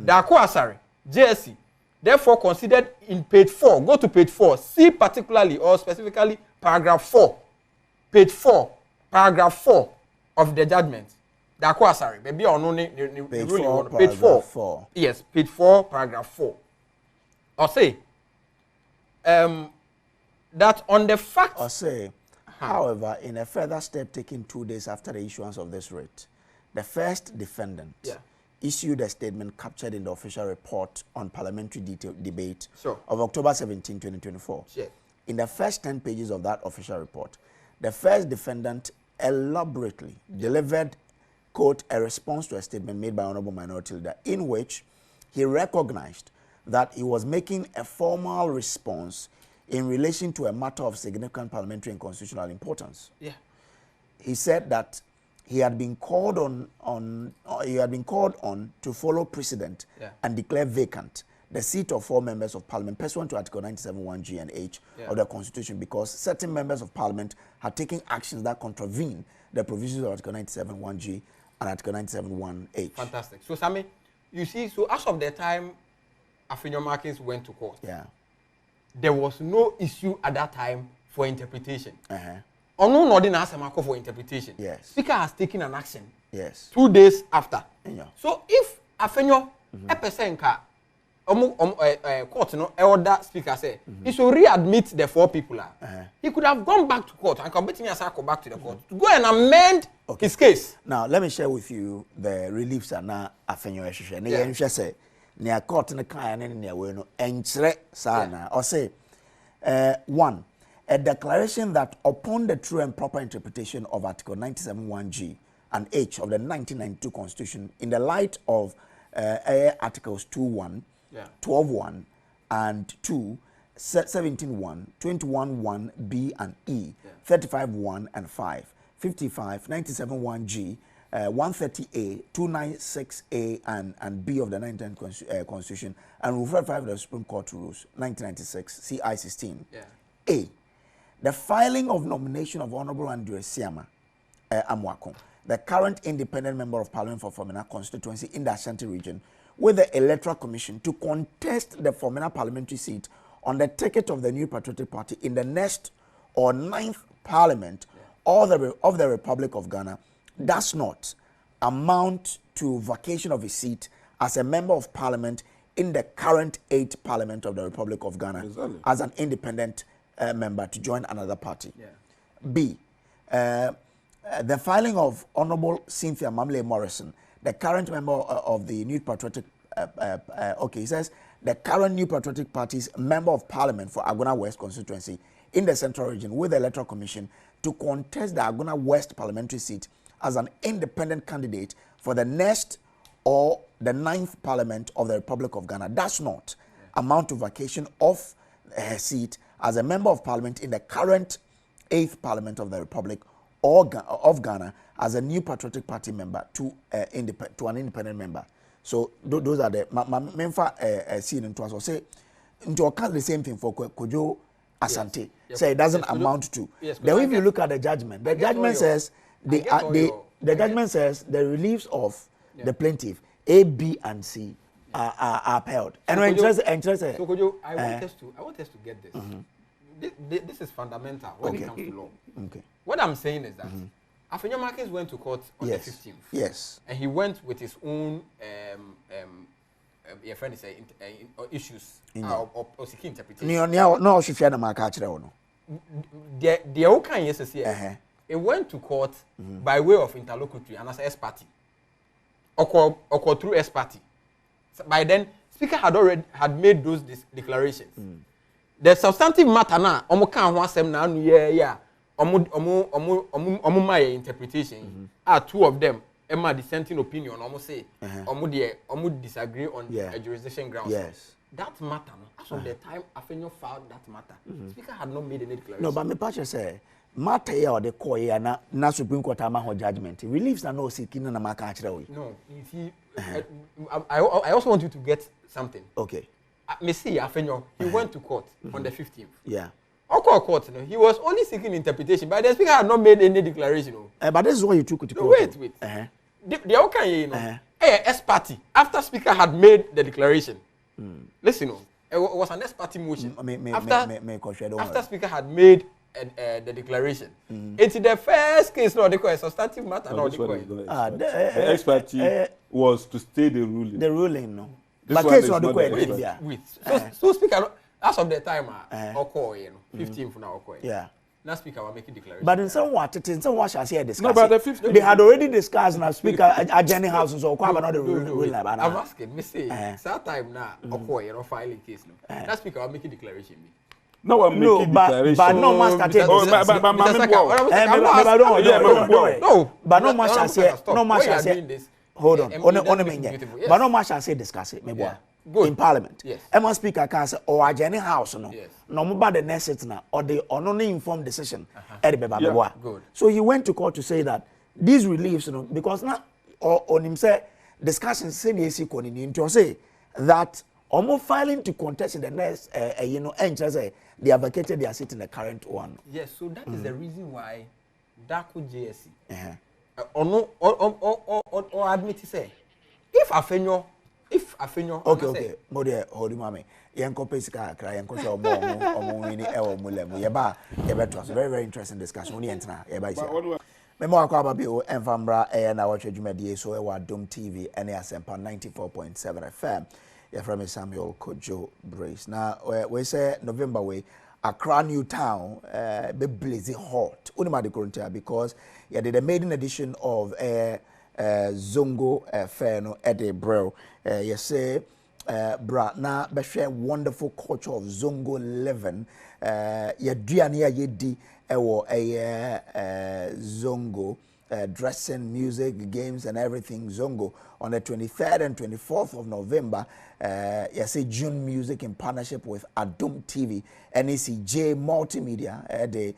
Dako Asare, JSC, therefore considered in page 4, go to page 4, see particularly or specifically paragraph 4, page 4, paragraph 4 of the judgment. Dako Asare, maybe on only page 4. Yes, page 4, paragraph 4. Or say that on the fact. Or say, however, in a further step taken 2 days after the issuance of this writ, the first defendant issued a statement captured in the official report on parliamentary debate of October 17, 2024. In the first 10 pages of that official report, the first defendant elaborately delivered, quote, a response to a statement made by Honorable Minority Leader in which he recognized that he was making a formal response in relation to a matter of significant parliamentary and constitutional importance. He said that he had been called on to follow precedent and declare vacant the seat of 4 members of parliament pursuant to Article 97(1)(g) and (h) of the Constitution because certain members of parliament had taken actions that contravene the provisions of Article 97(1)(g) and Article 97(1)(h). Fantastic. So, Sammy, you see, so as of the time Afenyo Markins went to court, there was no issue at that time for interpretation. No nodding as a for interpretation. Speaker has taken an action 2 days after. So if Afenyo a person court no order speaker say he should readmit the 4 people. He could have gone back to court and committing a go back to the court to go and amend his case. Now let me share with you the reliefs are now Afenyo Eshisha. Ne say near court ne kan and near we no enchre sana or say 1. A declaration that upon the true and proper interpretation of Article 97(1)(g) and (h) of the 1992 Constitution in the light of Articles 2.1, 12.1, and 2, 17.1, 21.1b and e, 35.1 and 5, 55, 97(1)(g), 130a, 296a and b of the 1992 Constitution, and Rule 45 of the Supreme Court Rules 1996 CI 16. A. The filing of nomination of Honorable Andrew Siama Amwako, the current independent member of Parliament for Formina constituency in the Ashanti region, with the Electoral Commission to contest the Formina parliamentary seat on the ticket of the New Patriotic Party in the next or 9th Parliament of the Republic of Ghana does not amount to vacation of his seat as a member of Parliament in the current 8th Parliament of the Republic of Ghana as an independent member to join another party. B. The filing of Honorable Cynthia Mamle Morrison, the current member of the New Patriotic, he says the current New Patriotic Party's member of Parliament for Agona West constituency in the Central Region with the Electoral Commission to contest the Agona West parliamentary seat as an independent candidate for the next or the 9th Parliament of the Republic of Ghana does not amount to vacation of her seat as a member of Parliament in the current 8th Parliament of the Republic of Ghana as a New Patriotic Party member to an independent member. So those are the memfa seen into us or say into account the same thing for Kojo Asante. Say it doesn't amount to. Then if you look at the judgment, the judgment says the judgment says the reliefs of the plaintiff A, B, and C are upheld. And when so Kojo, I want us to get this. This is fundamental when it comes to law. What I'm saying is that Afenyo Markins went to court on the 15th. And he went with his own your friend is issues or seeking interpretation. No, she feared the market. The Okan yes, it went to court by way of interlocutory and as a party. Or through S party. So by then, Speaker had made those declarations. The substantive matter now, omo my interpretation. Two of them, Emma dissenting opinion, almost say, omo disagree on a jurisdiction grounds. that matter, as of the time Afenyo filed that matter, Speaker had not made any declaration. No, but me patch say matter here or the court here na Supreme Court ama judgment. Reliefs na no seeking na maka achira we. No, you see, I also want you to get something. Okay. Me see Afenyo, he went to court on the 15th. Yeah. Court, you know, he was only seeking interpretation, but the Speaker had not made any declaration. But this is what you took to no, court. wait. The outcome, you know, S-party, after Speaker had made the declaration, listen, it was an S-party motion. After Speaker had made the declaration, it's the first case, no, they call a substantive matter, no, they call it. The S-party was to stay the ruling. The ruling, no. This But case not the court. Wait. So Speaker, as of the time, you know, 15th now, yeah. Now Speaker will make a declaration. But in some shall say discuss. No, but the 15th. They had already discussed now Speaker at Jenny House so quite not the ruling. I'm asking, me say, that time now, you know, filing case. Now Speaker will make a declaration. No, I'm making declaration. But no man started. But no man shall say. No man shall say. Hold on. But no man shall say discuss it. Maybe in Parliament. Yes. Emma Speaker can say or Jenny House no. No more the next sit now or the uninformed decision. Good. So he went to court to say that these reliefs, you know, because now on him say discussion CDC continue to say that almost filing to contest in the next you know say they have vacated their seat in the current one. Yes, so that is the reason why Daku JSC or admit to say if Afenyo okay mode hold mama yenko pesika kra yenko so omo wini e o mulemu yeba yebeto so very interesting discussion oni entina yeba isi memo akwa aba o enfambra Nnawotwi dwumadie so e wa Adom TV ene asempa 94.7 FM ya from Samuel Kojo Brace now we say November way Accra New Town be blazing hot only the current because did a maiden edition of Zongo fair no Eddie Bro you say bra na be share wonderful culture of Zongo living ya duane ya yedi ewo Zongo dressing, music, games and everything Zongo on the 23rd and 24th of November you say June music in partnership with Adom TV NECJ Multimedia the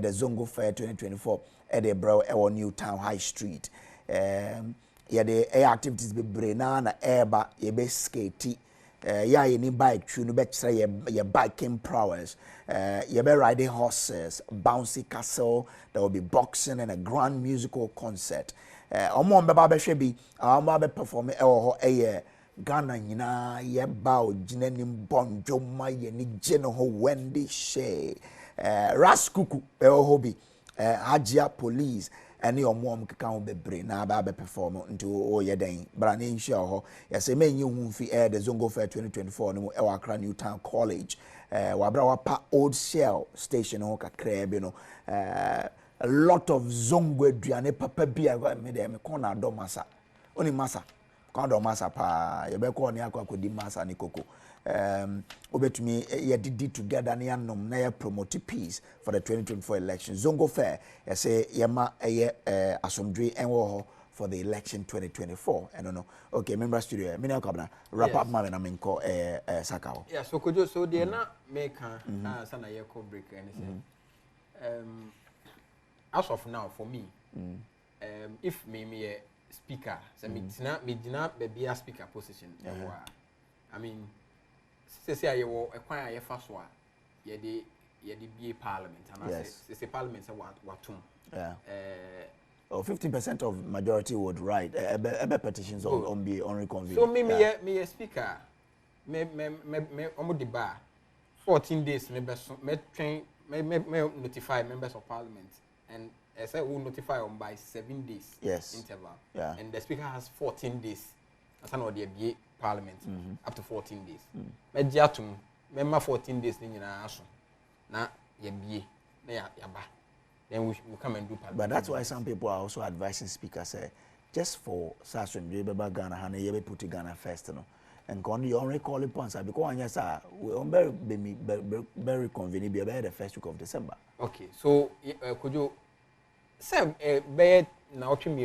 Zongo Fair 2024 at the Bro New Town High Street yeah the activities be brena na eba ye be skate yeah you need bike true no be try your biking prowess you be riding horses bouncy castle there will be boxing and a grand musical concert omo mbeba be hwe bi omo be perform Ghana nyina ye ba ogina nim bonjo ma ye ni je no ho Wendy Shea Raskuku hobi Hajia Police and your mom can be brain now be perform into all your day. But I sure yes, a man you fi the Zongo Fair 2024 no Accra New Town College. Wabrawa pa old shell station ho kakra you know. A lot of Zongo aduane papa bia go me dem corner do masa. Oni masa. Corner do masa pa ye be ko ni akodi masa ni koko. Obetumi ye did together na yanom na ye promote peace for the 2024 election. Zongo Fair you say yema asomdwe enwo for the election 2024. I don't know. Okay, member studio. Me na kabna wrap up ma na menko sakao. Yeah, so kojo so dey na make sana ye ko break anything. As of now for me if me a speaker, so me did not be a speaker position. I mean say you were acquire your first one, ye be parliament, and I say parliament say what yeah. 50% of majority would write petitions on be unreconvened. So me a speaker, me the bar 14 days me notify members of parliament, and I say we notify them by 7 days interval. Yeah. And the speaker has 14 days. That's not the BA parliament up to 14 days. Mediatum, member 14 days in your action. Now, ye BA, then we come and do parliament. But that's why some people are also advising speakers say, just for Sasson, you be Ghana, and you be put Ghana first, you know. And can you only call it once because yes, we very convenient. Be the first week of December. Okay, so could you say be Nnawotwi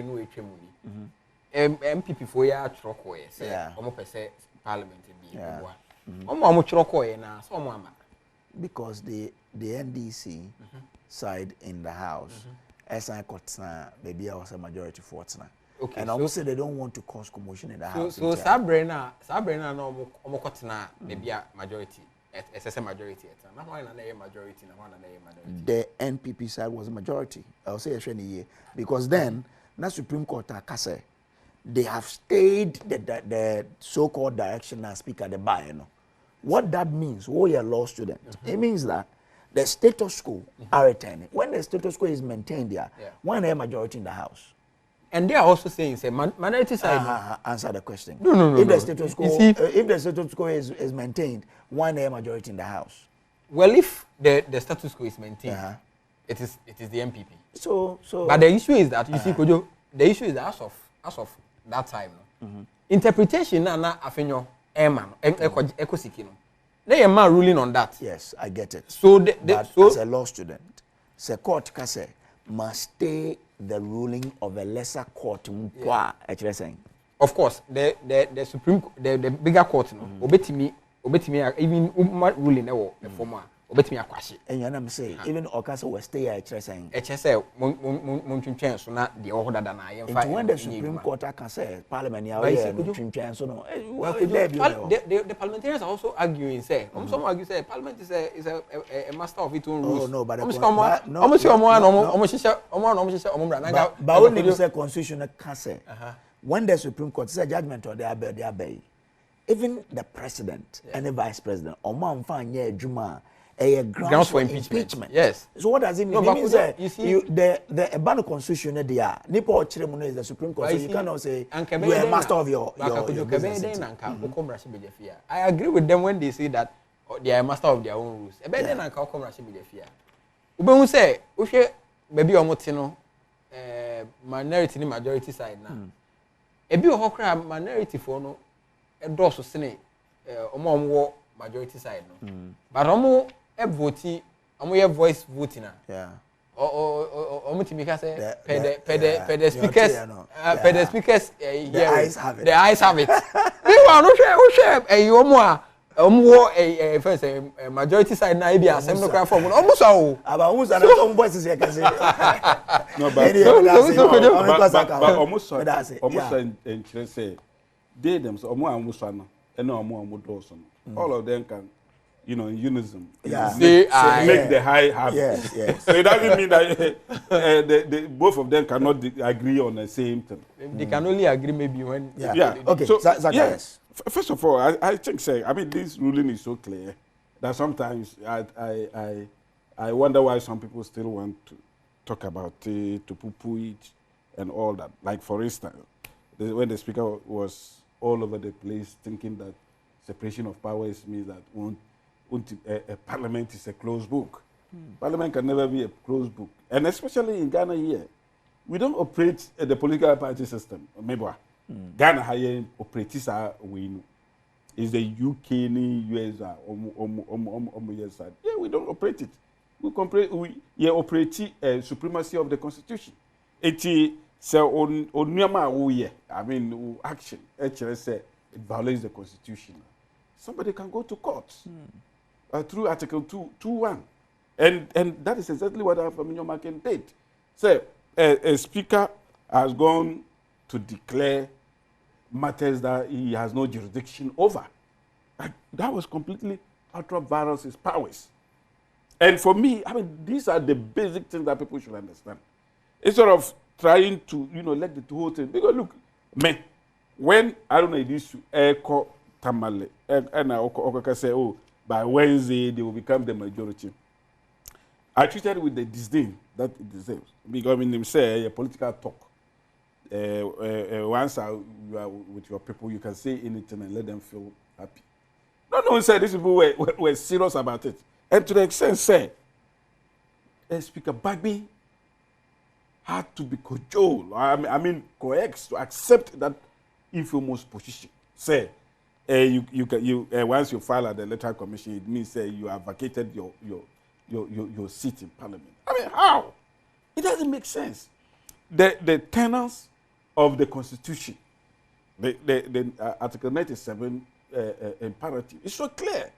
Yi MPP for ya troko say almost per se parliament be Omo chiroko na so omo ama. Because the NDC side in the House, as I got maybe I was a majority for it now. Okay, and almost say they don't want to cause commotion in the House. So Sabrina no omo kotna maybe a majority. SSM majority. Now why na majority? Now why na majority? The NPP side was a majority. I'll say a year because then na Supreme Court akase they have stayed the so-called direction as speaker the buy. What that means, you're a law student, it means that the status quo are returning. When the status quo is maintained there, why not a majority in the House? And they are also saying, say, minority side. Answer the question. No. If the status quo, if the status quo is maintained, why not a majority in the House? Well, if the status quo is maintained, it is the MPP. So. But the issue is that you see, Kojo, the issue is that as of that time, interpretation na afenyo man ekosikino. They are man ruling on that. Yes, I get it. So as a law student, the court kase must stay the ruling of a lesser court. Of course, the Supreme, the bigger court, obetimi even ruling the former. And you say even Okasa will stay at Chesang. So not the order than I am. When the Supreme Court can say Parliament, the parliamentarians are also arguing. Say, some argue say Parliament is a master of its own rules. Oh no, but when you say constitutional can say when the Supreme Court says judgment or they obey, even the president and the vice president, or man find Juma. A grounds for impeachment. Yes. So what does it mean? No, it means that you see, the Ebano constitution there. Nipo Chiremune is the Supreme Court, so you cannot say you are a master of your business. I agree with them when they say that they are a master of their own rules. Ube say, "Ushe maybe omotino minority ni majority side na." Ebi ohokra minority for no endorse sene omo majority side no. But omo vote, omo voice voting na. Yeah. Omo timika say per the speakers here. The eyes have it. The eyes have it. Meanwhile, no share omo a first a majority side na be assembly cry for omo so. About who's and some voices here can say. No, but almost and say they themselves almost one and no all of them can, in unison, make the high happy. Yes. So it doesn't mean that both of them cannot agree on the same thing. They can only agree maybe when. Okay. So, yes. First of all, I think this ruling is so clear that sometimes I wonder why some people still want to talk about it, to poo-poo it, and all that. Like for instance, when the speaker was all over the place thinking that separation of powers means that a parliament is a closed book. Parliament can never be a closed book. And especially in Ghana here, we don't operate the political party system. Ghana here operates our way. Is the UK, US, US. Yeah, we don't operate it. We operate supremacy of the constitution. Action. It violates the constitution. Somebody can go to court through Article 221. And that is exactly what Faminyo Maken did. So, a speaker has gone to declare matters that he has no jurisdiction over. That was completely out of Varus's powers. And for me, these are the basic things that people should understand. Instead of trying to, let the whole thing. Because look, when I don't know this echo tamale, and I say, by Wednesday they will become the majority. I treated it with the disdain that it deserves. Because they say a political talk. Once you are with your people, you can say anything and let them feel happy. No one said these people were serious about it. And to the extent, Speaker Bagby had to be cajoled, coaxed to accept that infamous position. Once you file at the electoral commission, it means you have vacated your seat in parliament. How? It doesn't make sense. The tenets of the constitution, the Article 97 imperative. It's so clear.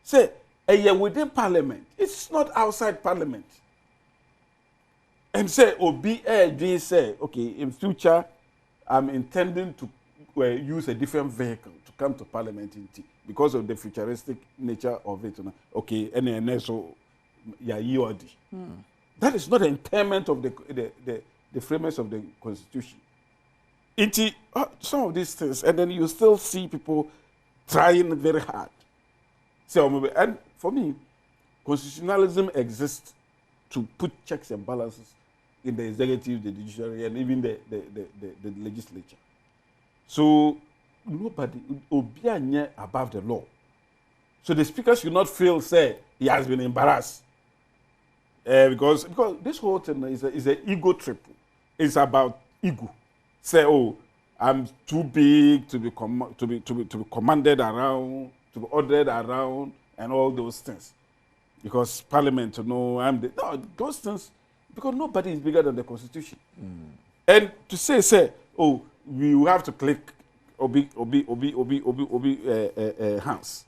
Say, a year within Parliament. It's not outside Parliament. And say, they say, okay, in future, I'm intending to use a different vehicle to come to Parliament because of the futuristic nature of it. Okay, and so that is not an impairment of the framers of the Constitution. Some of these things, and then you still see people trying very hard. So, and for me, constitutionalism exists to put checks and balances in the executive, the judiciary, and even the legislature. So nobody will be above the law. So the speaker should not feel, say, he has been embarrassed. Because this whole thing is an ego trip. It's about ego. Say, oh, I'm too big to be commanded around, to be ordered around, and all those things. Because Parliament, those things, because nobody is bigger than the Constitution. And to say, oh, we will have to click obi hands.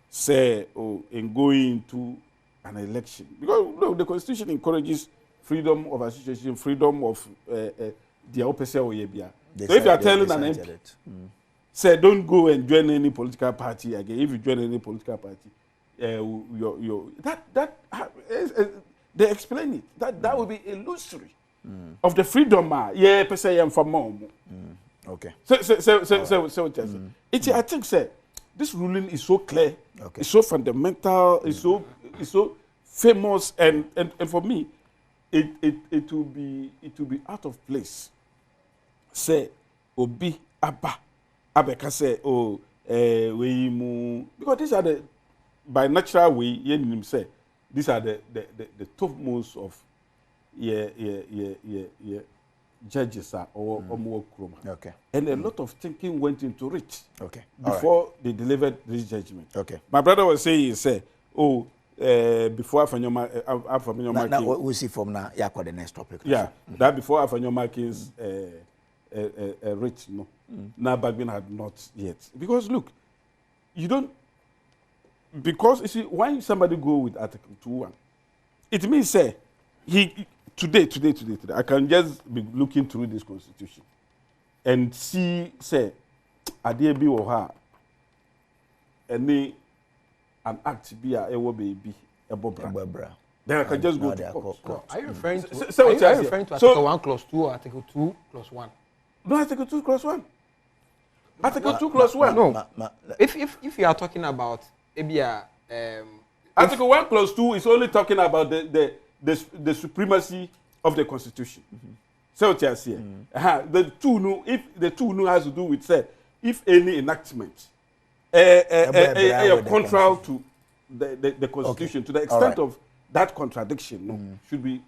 Say, oh, in going to an election. Because look, the Constitution encourages freedom of association, freedom of the opposite. So if you are telling an MP, say, don't go and join any political party again. If you join any political party, they explain it. That will be illusory of the freedom. Okay. I think, say, this ruling is so clear, it's so fundamental, it's so famous, and for me, it will be out of place. Say, obi abeka say, oh, we mu, because these are the, by natural way, him say, these are the topmost of judges or more kroma. Okay. And a lot of thinking went into it. Okay. Before they delivered this judgment. Okay. My brother was saying, he said, oh, before Afanyoma now we'll see from now. Yeah, the next topic. Yeah, that before Afanyoma King's rich, no. Now Bagbin had not yet. Because look, you don't, because you see, when somebody go with Article 2.1, it means say today, I can just be looking through this Constitution and see, say, Adebi or her, any an act be a baby, a bobra. Then I can just go to court. Are you referring to Article 1 Clause 2 or Article 2 Clause 1? No, Article 2 Clause 1. Article 2 Clause 1. No. If you are talking about Article 1 Clause 2 is only talking about the supremacy of the Constitution. So what you see, the two new has to do with, say, if any enactment contrary to the Constitution, to the extent of that contradiction, should be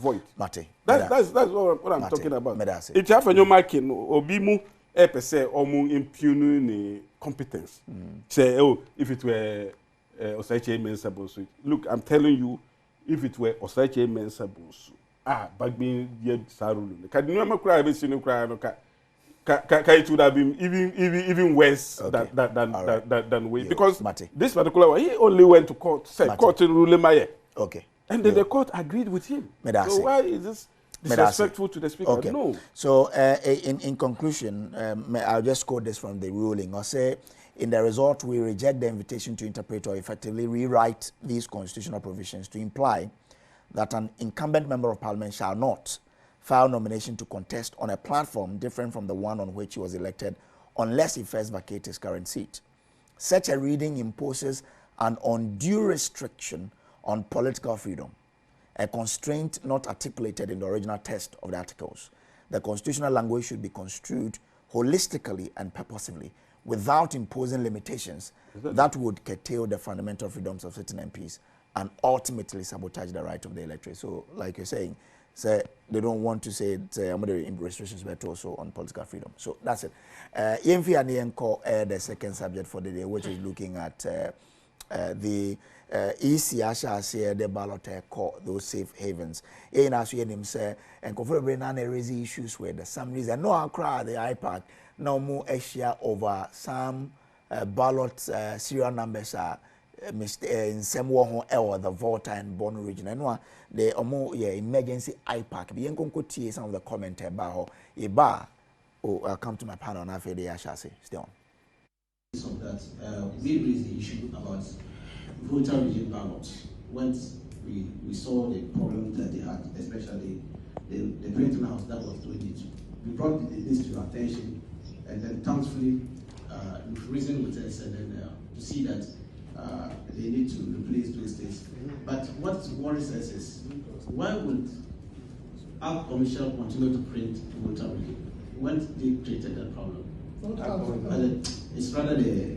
void. That's what I'm talking about. It have a new marking obimu epese omu impugn competence. Say, oh, if it were Osaiche Mensah, look, I'm telling you, if it were Osaiche Mensah, Bagbin yed sarulu. Can you remember cry? It would have been even worse than way, because this particular one, he only went to court, said court in Rulemaye. Okay. And then the court agreed with him. So why is this disrespectful to the speaker? Okay. No. So in conclusion, I'll just quote this from the ruling. Or say, in the result, we reject the invitation to interpret or effectively rewrite these constitutional provisions to imply that an incumbent member of parliament shall not file nomination to contest on a platform different from the one on which he was elected unless he first vacates his current seat. Such a reading imposes an undue restriction on political freedom, a constraint not articulated in the original text of the articles. The constitutional language should be construed holistically and purposively without imposing limitations that would curtail the fundamental freedoms of certain MPs and ultimately sabotage the right of the electorate. So, like you're saying, they don't want to say restrictions, but also on political freedom. So that's it. The second subject for the day, which is looking at the EC the ballot court, those safe havens. And conformably now there issues where the some reason no I cry the IPAC no more issue over some ballot serial numbers are in some or the Volta and Bono region. And the emergency IPAC. The Yenkonko some of the comment about Eba. Oh, I'll come to my panel and after the shall say. Stay on. So that we raised the issue about voter region ballots. Once we saw the problems that they had, especially the printing house that was doing it. We brought this to your attention, and then thankfully you've reasoned with us, and then to see that they need to replace those things. But what worries us is, why would our commission continue to print voter region when they created that problem? It's rather the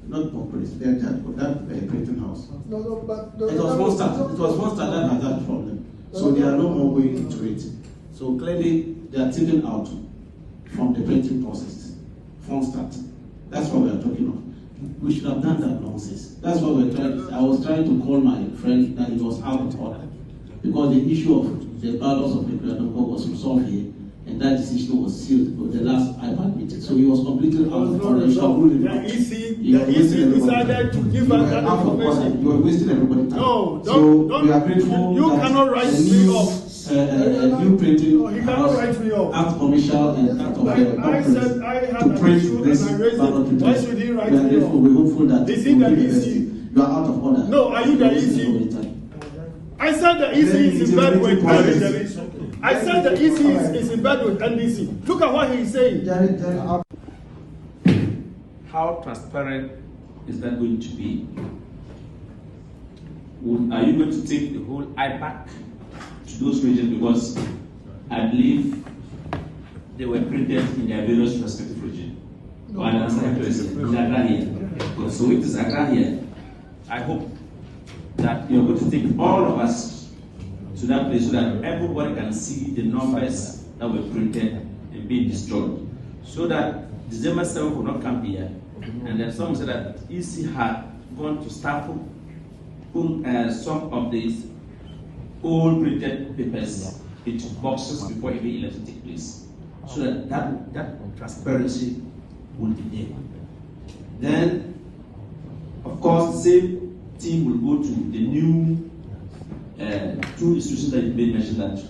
not populist, that printing house. No, but it was Monster that had that problem. So they are no more going into it. So clearly they are taken out from the printing process from start. That's what we are talking of. We should have done that nonsense. That's what we're trying. I was trying to call my friend that he was out of order because the issue of the balance of the Creator was resolved here, and that decision was sealed for the last IPAC meeting. So he was completely out of order. The EC decided to give us that information. You are wasting everybody's time. No, we are grateful. You cannot write me off. New printing. No, he cannot write me off. Act commercial and act of I said I had an issue and I raised it. Why should he write me off? We're hopeful that is he the EC? You are out of order. No, are you the EC? I said the EC is in bed with NDC. I said the EC is in bed with NDC. Look at what he's saying. How transparent is that going to be? Are you going to take the whole IPAC to those regions? Because I believe they were printed in their various respective regions. So it is Accra here. I hope that you're going to take all of us to that place so that everybody can see the numbers that were printed and being destroyed. So that December 7th will not come here. And then some said that EC had gone to Stafford, some of these old printed papers into boxes before every election take place. So that transparency will be there. Then, of course, the same team will go to the new two institutions that you made mention that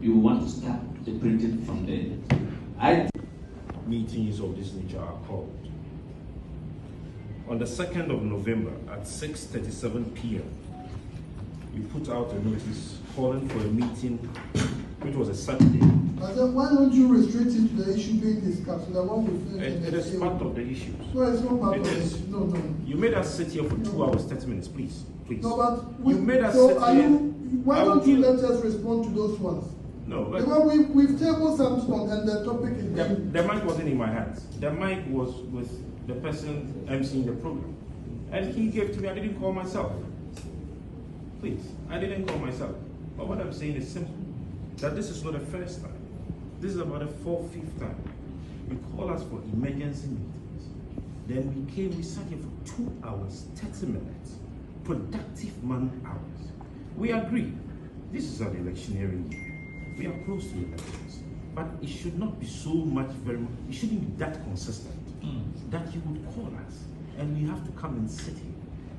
you want to start the printing from there. Meetings of this nature are called. On the 2nd of November at 6:37 p.m., we put out a notice calling for a meeting, which was a Saturday. Why don't you restrict it to the issue being discussed? The one we It is part of the issues. No, it's not part of the issue. No. You made us sit here for 2 hours, 30 minutes, please. No, but you made us sit here. Why don't you let us respond to those ones? No, but we've tabled some and the topic is the mic wasn't in my hands. The mic was with the person emceeing the program, and he gave to me. I didn't call myself. Please, I didn't call myself. But what I'm saying is simple: that this is not the first time. This is about the 4th, 5th time. You call us for emergency meetings. Then we sat here for 2 hours, 30 minutes, productive man hours. We agree. This is an electioneering year. We are close to elections, but it should not be so much, it shouldn't be that consistent that you would call us and we have to come and sit here.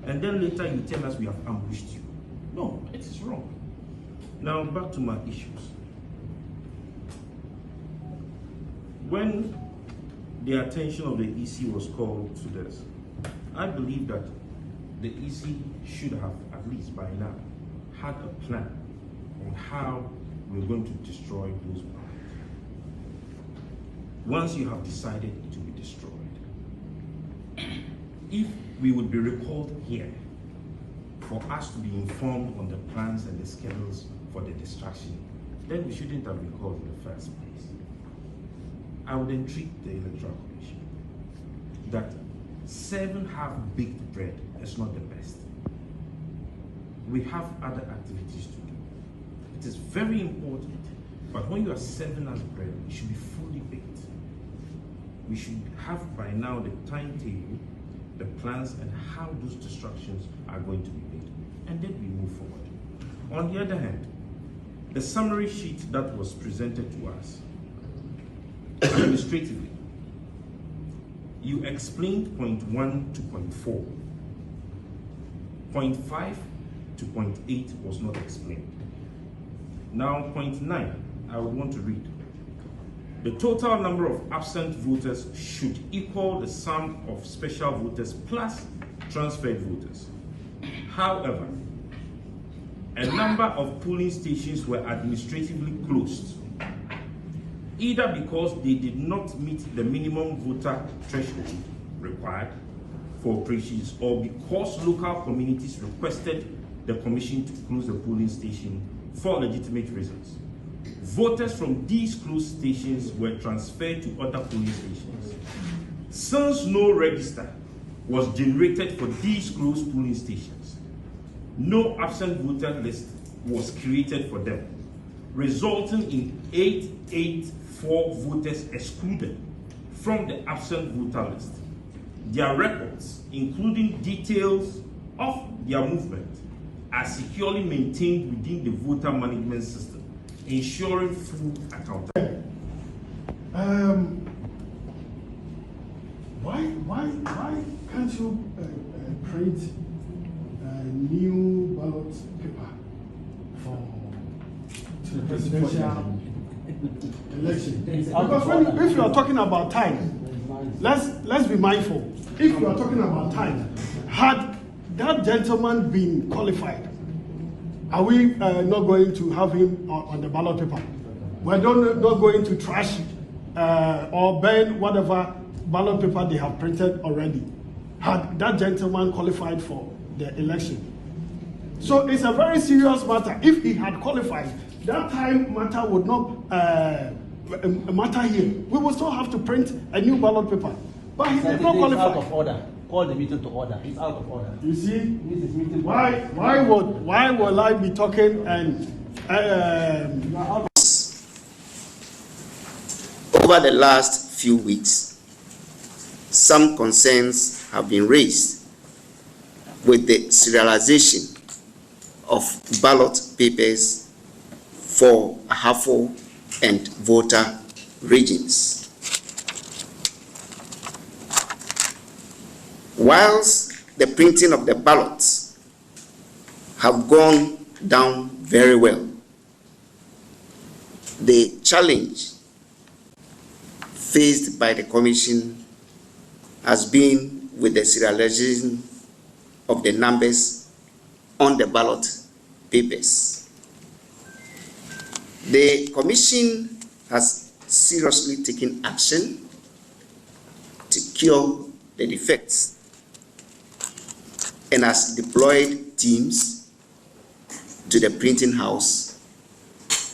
And then later you tell us we have ambushed you. No, it is wrong. Now back to my issues. When the attention of the EC was called to this, I believe that the EC should have, at least by now, had a plan on how we're going to destroy those ballots. Once you have decided it will be destroyed, if we would be recalled here for us to be informed on the plans and the schedules for the destruction, then we shouldn't have been called in the first place. I would entreat the Electoral Commission that serving half-baked bread is not the best. We have other activities to do. It is very important, but when you are serving us bread, it should be fully baked. We should have by now the timetable, the plans, and how those destructions are going to be made, and then we move forward. On the other hand, the summary sheet that was presented to us administratively, you explained point 1 to point 4. Point 5 to point 8 was not explained. Now, point 9, I would want to read. The total number of absent voters should equal the sum of special voters plus transferred voters. However, a number of polling stations were administratively closed, either because they did not meet the minimum voter threshold required for operations or because local communities requested the commission to close the polling station for legitimate reasons. Voters from these closed stations were transferred to other polling stations. Since no register was generated for these closed polling stations, no absent voter list was created for them, resulting in 884 voters excluded from the absent voter list. Their records, including details of their movement, are securely maintained within the voter management system, ensuring full accountability. Why can't you print a new ballot paper for the presidential election? Because if you are talking about time, let's be mindful. If you are talking about time, had that gentleman been qualified, are we not going to have him on the ballot paper? We're not going to trash or burn whatever ballot paper they have printed already, had that gentleman qualified for the election. So it's a very serious matter. If he had qualified, that time matter would not matter here. We will still have to print a new ballot paper. But he did not qualify. Out of order. Call the meeting to order. It's out of order. You see, why will I be talking and over the last few weeks, some concerns have been raised with the serialization of ballot papers for Ahafo and voter regions. Whilst the printing of the ballots have gone down very well, the challenge faced by the Commission has been with the serialization of the numbers on the ballot papers. The Commission has seriously taken action to cure the defects and has deployed teams to the printing house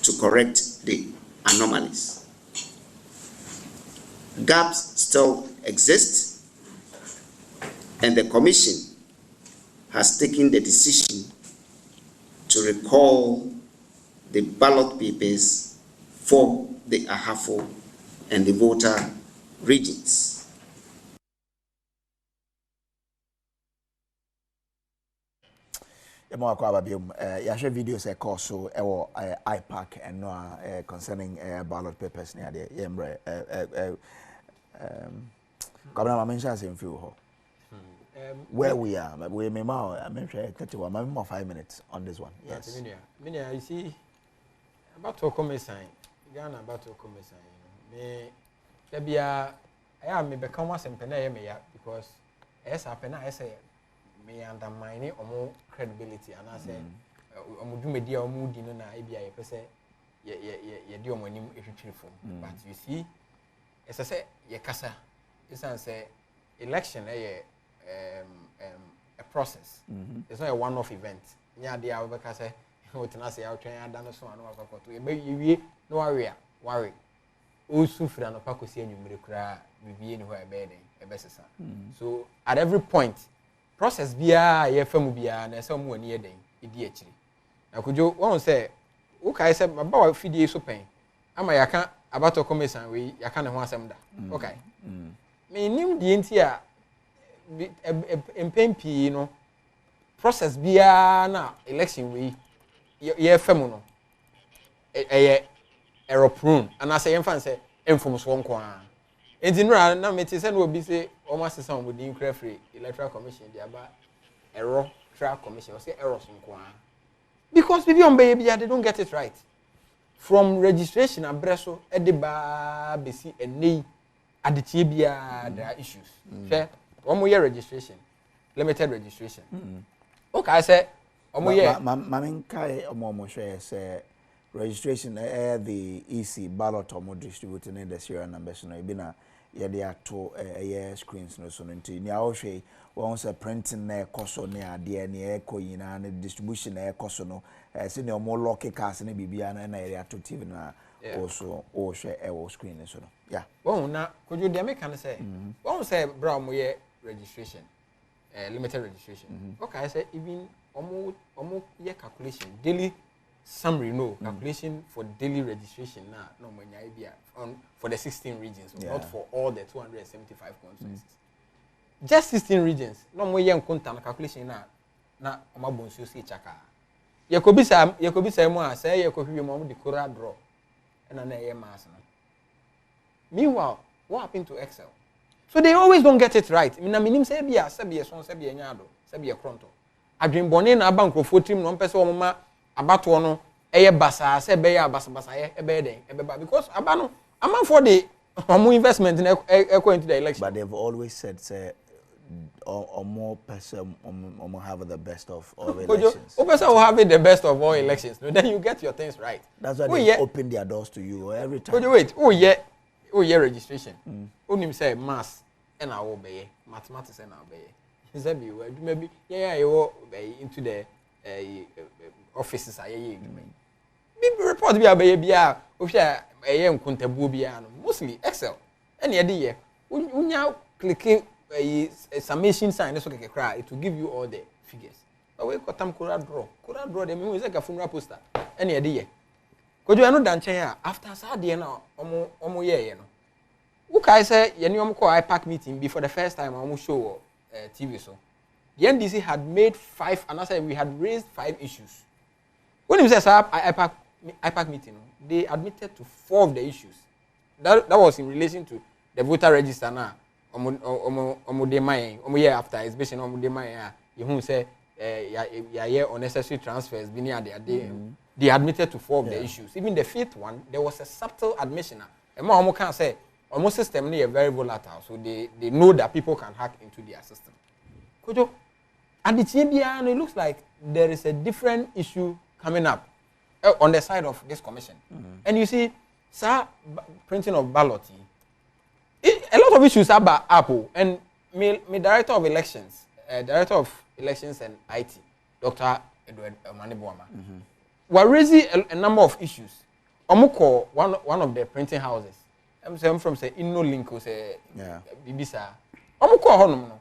to correct the anomalies. Gaps still exist, and the Commission has taken the decision to recall the ballot papers for the Ahafo and the voter regions. Yashe videos a course so IPAC and concerning ballot papers near the Yembre. Governor mentioned same few. Where we are, we may now, I mentioned 31, maybe more 5 minutes on this one. Yes. You see, about to come sign, Ghana about to come sign. Me, maybe I am maybe become once and penny because as I penny, I say, me undermine or more credibility, and I say, do media or mood in an idea, per se, ye do my name if you but you see, as I say, ye casa, this I say, election, a process. It's not a one-off event. Yeah, the hour because I say I'll try and done so and over no worry. Also, for an opaco see you cry, we be anywhere bedding a best. So at every point, process be a firm be and someone near them, idiotry. Now could you won't say, okay, I said about 50 years of pain. Am I can't about to come and we I can't want some that. Okay. Me name the entire MP, you know, process be na election we ye femuno error prone and I say infant say informs one kwa Entinura na me te say no obi say o ma sesa o din kra free electoral commission dia ba error trial commission o say errors nko a because bibi on be they don't get it right from registration abreso e de ba besi enei adetie bia there are issues fair omo year registration limited registration okay I say omo year maminkai omo hwe say registration the EC ballot omo distributing in the serial numbers no e bi na ye dey ato screens no so no nti ni ahwe won say printing na ekoso ne ade ne ekoyina na distribution na ekoso no se ne omo lock cars na bibia na area ato TV na also o hwe e screen so no yeah won na kojo de make can say won say bra omo ye registration limited registration okay I say even omo ye calculation daily summary no calculation for daily registration na no manya bia on for the 16 regions not for all the 275 constituencies just 16 regions no mo ye nkonta na calculation na omabonsu si chaka yakobisa mu a say yakobihwe mo de kora draw na ye mass na meanwhile what happened to Excel so they always don't get it right na minim say bia son say bia nyado say bia kronto adwenbone na abankrofo trim no mpese wo ma abato no eye basa se be ya basa ye ebe den ebe ba because abano amount for the investment in echo into the election but they've always said say or more person have the best of all elections person will have the best of all elections no then you get your things right that's why they open their doors to you every time wait yeah registration onim say mass and I will be mathematics and I will be is that be maybe yeah you will be into the offices aye bi report bi abaye bia o hwe aye nkontabuo bia no mostly Excel and ye dey unya click summation sign so keke kra it will give you all the figures but we kotam kora draw dem we say ka funeral poster and ye dey kojo eno dan chen a after sa de na omo ye no who kai say ye ni omo call IPAC meeting before the first time omo show TV so the NDC had made 5 and I said we had raised 5 issues. When he says IPAC meeting, they admitted to 4 of the issues. That was in relation to the voter register now. Omo year after exhibition omo de maya you say unnecessary transfers they admitted to 4 of the issues. Even the 5th one there was a subtle admission. Ema omo can say almost system is very volatile so they know that people can hack into their system. Kojo and the TBN, it looks like there is a different issue coming up on the side of this commission. And you see, sir, printing of ballot, a lot of issues are about Apple and me director of elections and IT, Dr. Edward Manibuama, were raising a number of issues. Omuko, one of the printing houses, I'm from say InnoLink or say Bibisa. Omuko hono.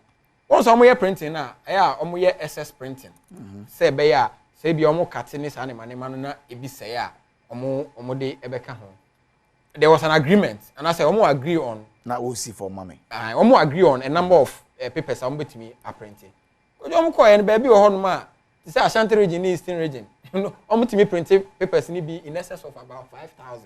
Once omo ye printing na omo ye SS printing say be ya say bi omo cutting this animal na ebi say ya omo de ebeka ho there was an agreement and I say omo agree on na OC for mommy omo agree on a number of papers omo betimi a printing omo ko en baby o ho no ma say Ashanti region Eastern region omo timi printing papers ni be in excess of about 5,000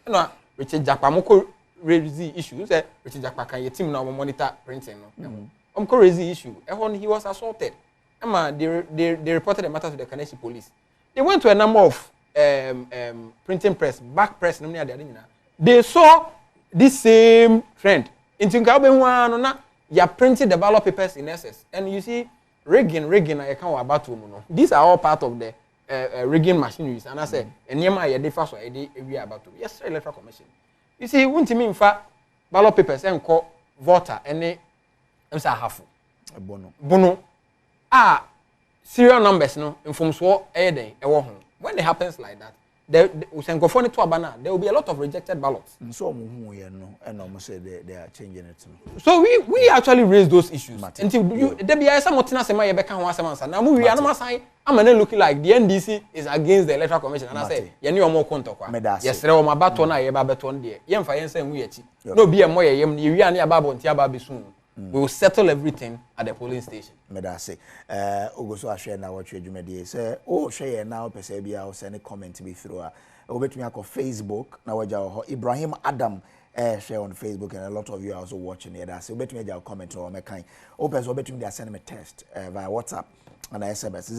no Richard Japa mo ko raise the issue say Richard Japa kan your team na omo monitor printing no raise the issue. He was assaulted. They reported the matter to the Kaneshie police. They went to a number of printing press, back press. They saw this same trend. In Tinkabe, you printed the ballot papers in essence. And you see, rigging, I can't about to know. These are all part of the rigging machineries. And I said, and Yema, they first we are about to. Yes, sir, electoral commission. You see, wouldn't mean in fact ballot papers and call voter and I'm say half. Bono. Serial numbers no inform so den when it happens like that there will be a lot of rejected ballots. So and say they are changing it. So we actually raise those issues until there be some motina sema ye beka ho asema na we are no sign am looking like the NDC is against the electoral commission and I say ye ni omo konto kwa yes re o mabato na ye ba beto ndie ye mfa ye nsa hu ye chi no bi e mo ye yem ye wi an ya ba bonti aba besun. We will settle everything at the polling station. Medase. Ogoso ahwe na watch adwumade say o hwe na opese bia o send comment be through a obetumi akọ Facebook na waja ho Ibrahim Adam share on Facebook, and a lot of you are also watching it. So bet me your comment or my kind. Open so bet me they send me a text via WhatsApp and SMS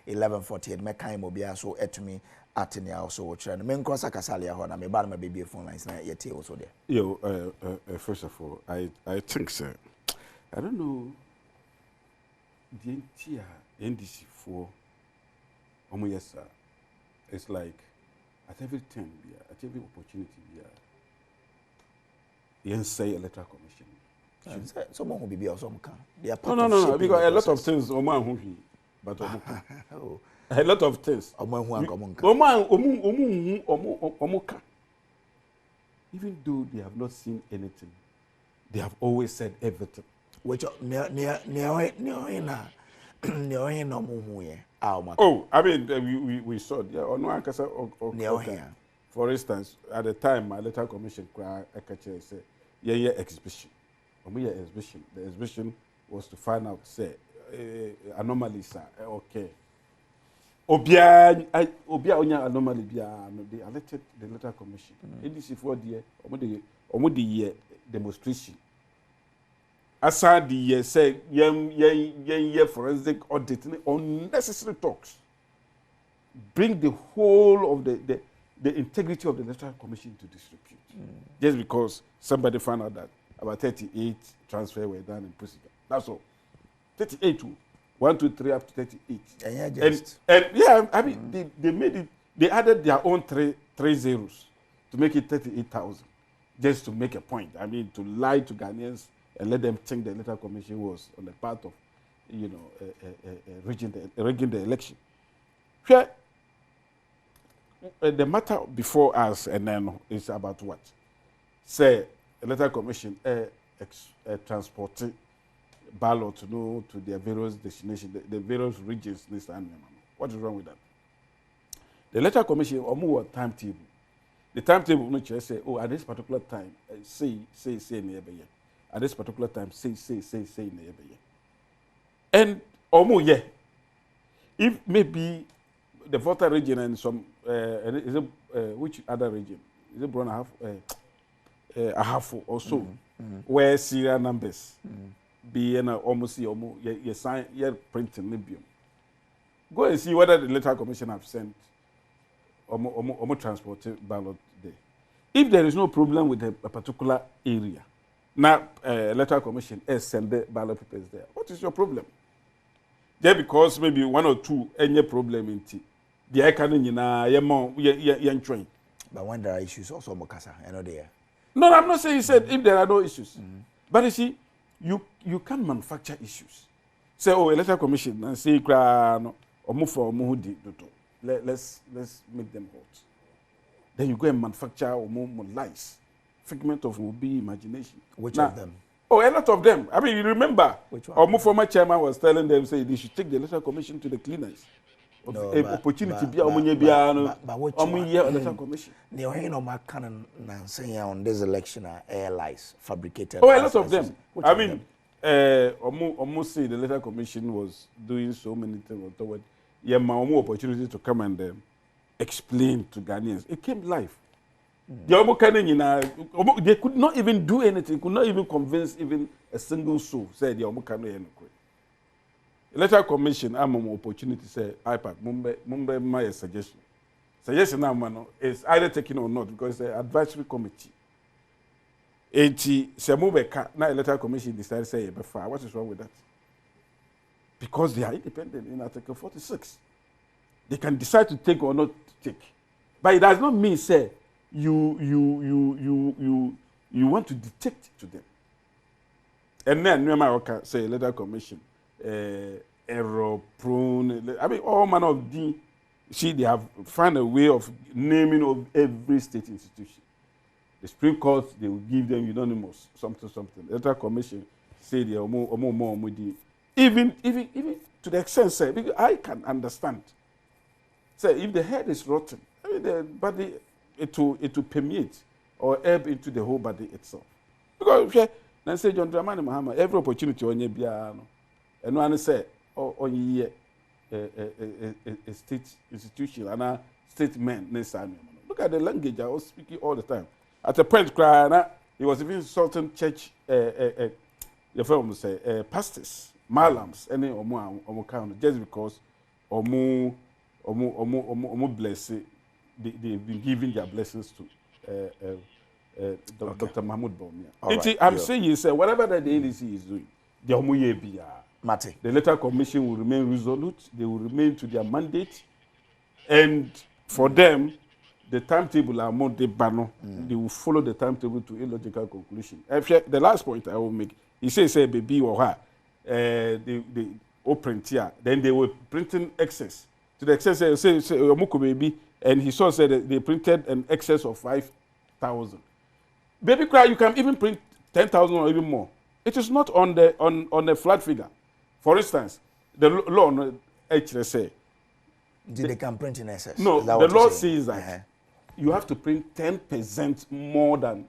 0246211148. My kind mobile so at me at me also watch. And men cross Casalia ho na me ba my baby phone lines na yet also there. Yo, first of all, I think so. I don't know the entire NDC for yes, sir. It's like at every time, at every opportunity, say electoral commission. Someone who be also can. No, because a lot of things, but a lot of things. Even though they have not seen anything, they have always said everything. Which oh, I mean, we saw for instance, at the time, my electoral commission said, yeah, exhibition. The exhibition was to find out, say, anomalies, okay. Obia onya anomaly bia no, they elected the electoral commission. ADC for the demonstration. Aside the say forensic audit, unnecessary talks. Bring the whole of the integrity of the electoral commission to disrepute. Just because somebody found out that about 38 transfers were done in procedure. That's all. 38, 1, 2, 3 up to 38. And yeah, I mean they made it. They added their own three zeros to make it 38,000, just to make a point. I mean, to lie to Ghanaians and let them think the electoral commission was on the part of, rigging the election. Here, the matter before us and then is about what? Say, electoral commission transporting ballot to their various destinations, the various regions. What is wrong with that? The electoral commission or timetable. The timetable which say, oh, at this particular time, say nearby. At this particular time, say nearby. And if maybe the Volta region and some which other region? Is it Brown half or so? Where serial numbers be almost sign printing Libium. Go and see whether the electoral commission have sent or transport ballot there. If there is no problem with a particular area, now electoral commission send the ballot papers there. What is your problem? Just because maybe one or two any problem in T. The economy train. But when there are issues also Mokasa, I know there. No, I'm not saying he said if there are no issues. But you see, you can't manufacture issues. Say, oh, electoral commission and say no or move for Muhudi. Let's make them hot. Then you go and manufacture or more lies. Figment of will be imagination. Which of them? Oh, a lot of them. I mean, you remember, which one? Our former chairman was telling them, say they should take the electoral commission to the cleaners. No, opportunity but which electoral commission. On this election are air lies fabricated. Oh, a lot of them. I mean, almost say the electoral commission was doing so many things toward more opportunity to come and explain to Ghanaians. It came live. They could not even do anything, could not even convince even a single soul. Said the electoral commission, I'm an opportunity to say, iPad, Mumbai, my suggestion. Suggestion now is either taken or not because the advisory committee. 80 Semubeka, now electoral commission decided to say, what is wrong with that? Because they are independent in Article 46. They can decide to take or not to take. But it does not mean, say, you want to dictate to them. And then, New say, electoral commission. Error prone. I mean, all manner of they have found a way of naming of every state institution. The Supreme Court, they will give them unanimous something. The Electoral Commission say they are more. Even to the extent, say, because I can understand. Say, if the head is rotten, I mean, the body it will permeate or ebb into the whole body itself. Because if say John Dramani Mahama, every opportunity on your piano. And one say, oh, a state institution and a state man. Look at the language I was speaking all the time. At a point, he was even insulting church, the film say, pastors, malams, any omo count, just because omo bless they've been giving their blessings to Dr. Mahmoud Bawumia. I'm saying you say whatever the NDC is doing, the omo Mate. The electoral commission will remain resolute. They will remain to their mandate, and for them, the timetable are more de bano. They will follow the timetable to illogical conclusion. The last point I will make, he says, "Say baby or her, they print here. Then they were printing excess to the excess. Say Omuko baby, and he saw said that they printed an excess of 5,000. Baby cry, you can even print 10,000 or even more. It is not on the flat figure. For instance, the law HSA. They can print in excess. No, the law says that you have to print 10% more than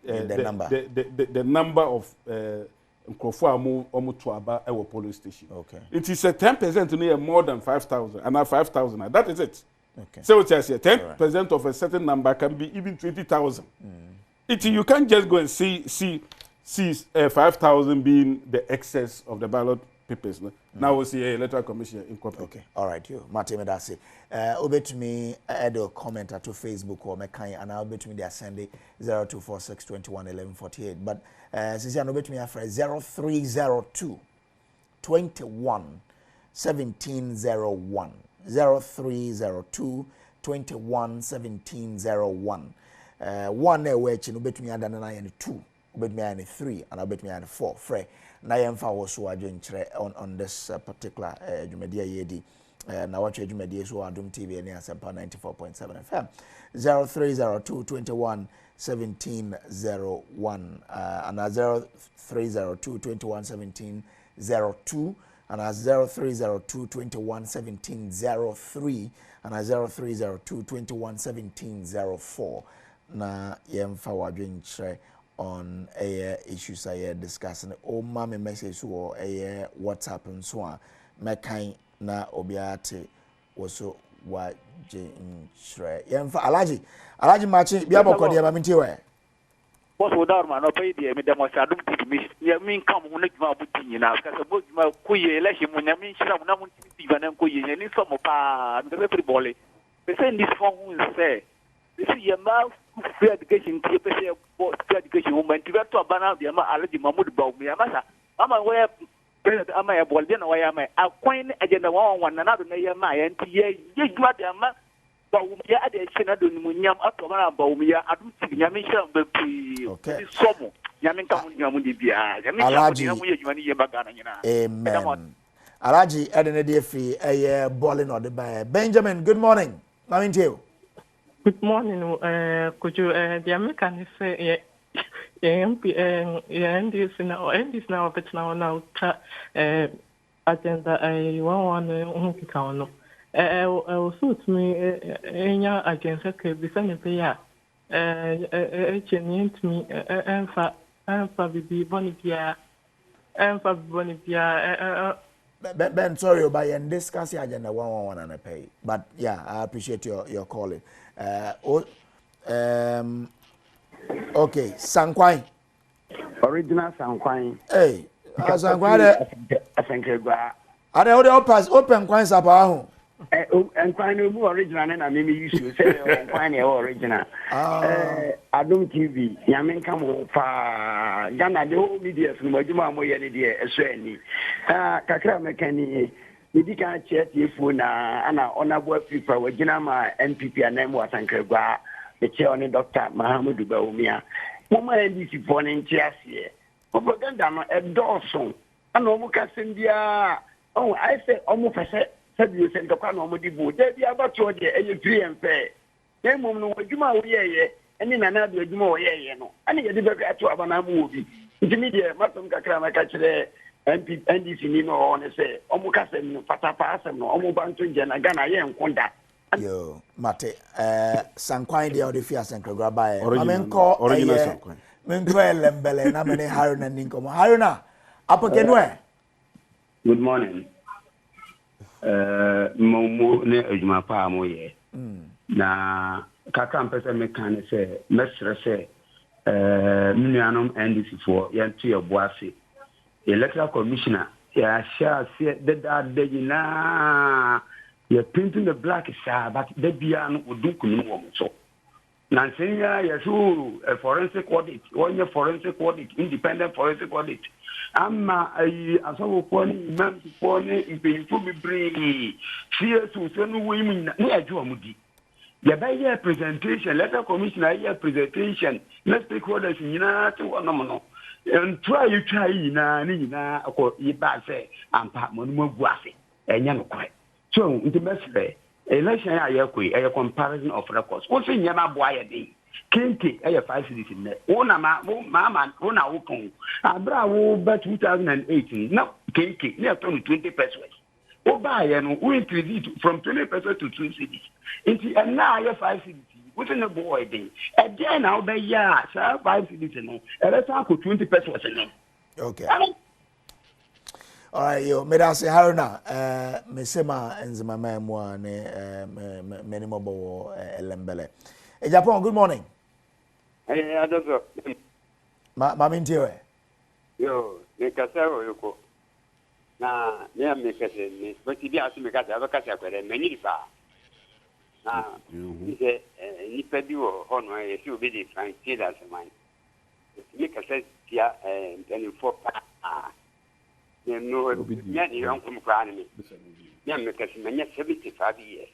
the number of police station. Okay. It is a 10% more than 5,000, and now 5,000. That is it. Okay. So what I say, 10% of a certain number can be even 20,000. You can't just go and see 5,000 being the excess of the ballot papers. No? Now we'll see a electoral commission incorporate. Okay, all right, you. Martin, that's it. Over to me, add a comment to Facebook or Mekai, and I'll bet me they are sending 0246 21 1148. But since you're not me, I 0302 21 1701. 0302 21 1701. One which you bet me under 9 and 2. Bet me and 3 and I bet me and 4. Frey. Na yemfa wo so on this particular Jumedia Yedi. Nnawotwi Jumedia so Adom TV and Asempa 94.7 FM. 0302 21 1701 and 0302 21 1702 and 0302 21 1703 and 0302 21 1704. Na yemfa wadwenkyerɛ on issues I discussing. Oh, mommy message or a WhatsApp and so on. Mekai na obiate also wa jinchre. Yemfa Alaji machi biabo kodi ya maminti we. What's without man pay the me demonstrate Adom TV. Ya min come on juma buti na because bo juma kuye election mun ya min shira mun TV banan kuye ni so mo pa ndre bole. We say this phone say this is your mouth free education free education woman to get to a banner the Alaji Mahmoud Bawumia masa ama where president ama ya bolde na waya mai akwai ne agenda one another na ya ma yanti ye jwa de ama Bawumia ade chena do nimunyam atomara Bawumia Adom TV nyame hira bepi somo nyame nka mun nyamu de bia nyame nyamu ye jwa ni ye bagana nyina. Amen. Alaji edene de free balling or the by Benjamin. Good morning. Maminti. Good morning, could you the American say MP NDC now but now agenda one count suit me against a defendant player me be Bonipia Ben, sorry, but you discuss the agenda one and I pay. But yeah, I appreciate your calling. Okay, Sankwai. Original Sankwai. Hey, Sankwai. Are they open coins about? And quite no original, and I mean, you should say original. Adom TV, Yamin come for Ghana, the whole media from Majuma Moyani, a Sweeney. Kakra Mekani, Medica chat if we na honorable people, Wajinama, NPP, and M. Wasankagua, the chair on Dr. Mahmoud Bawumia. Mama NDC for an chairs here. Propaganda at Dawson. And Omuka Sendia. Oh, I said almost said you sent a can of the boat. There be about you, and 3 and pay. Then, Mum, Juma, yeah, and in another more, yeah, no. And you did a to have a movie. Intermediate, Matam Kakra, catch the NDC Nino on a say, Omukasen, Patapasam, Omubantu, Janagana, and Konda. Yo, Mate, Sankwai, the Audifias and Krabai. Original Sankwai. Menquel and Belle, Namene, Haruna and Ninkom. Haruna, up again where? Good morning. Momo ne ejuma pa mo ye na kakra mpese me kan say mesre say nuanom NDC for yantu ye boase electoral commissioner ya share say the na you painting the black sha but the bia no odukunu wo so Nansenya yesu a forensic audit one forensic audit independent forensic audit ama asawo poni imam poni impeyifo bibre see to so no we mu na ajo amudi ya ba ye presentation letter commissioner ye presentation na stakeholders nyina to onom no try you try na ni nyina akọ yiba se ampa mo no magu ase enya no kwai so intimate election ya koi a comparison of records o se nyama boa ye dey kente e 5 cities ne o na ma na wo kon abra wo ba 2018 na kente ne to 20 pesos o ba ye no we increase it from 20 pesos to 2 cities inti and na ye 5 cities we say no boy dey e dey na o be ya 5 cities no e let ko 20 pesos no okay. All right, yo, me da say Haruna, me sema enzima memwa ne menimobo elembele. Japan, good morning. Hey, Adozo. Ma mintiwe. Yo, me kasero yoko. Na, me me kase me, but bi asu me kase abakase akwere meni difa. Na, ise ni pedi wo hono e si obi di fan ti da semai. Me kase tia ntani fo pa. No, yeah, you don't come crying me. Yeah, because many 75 years.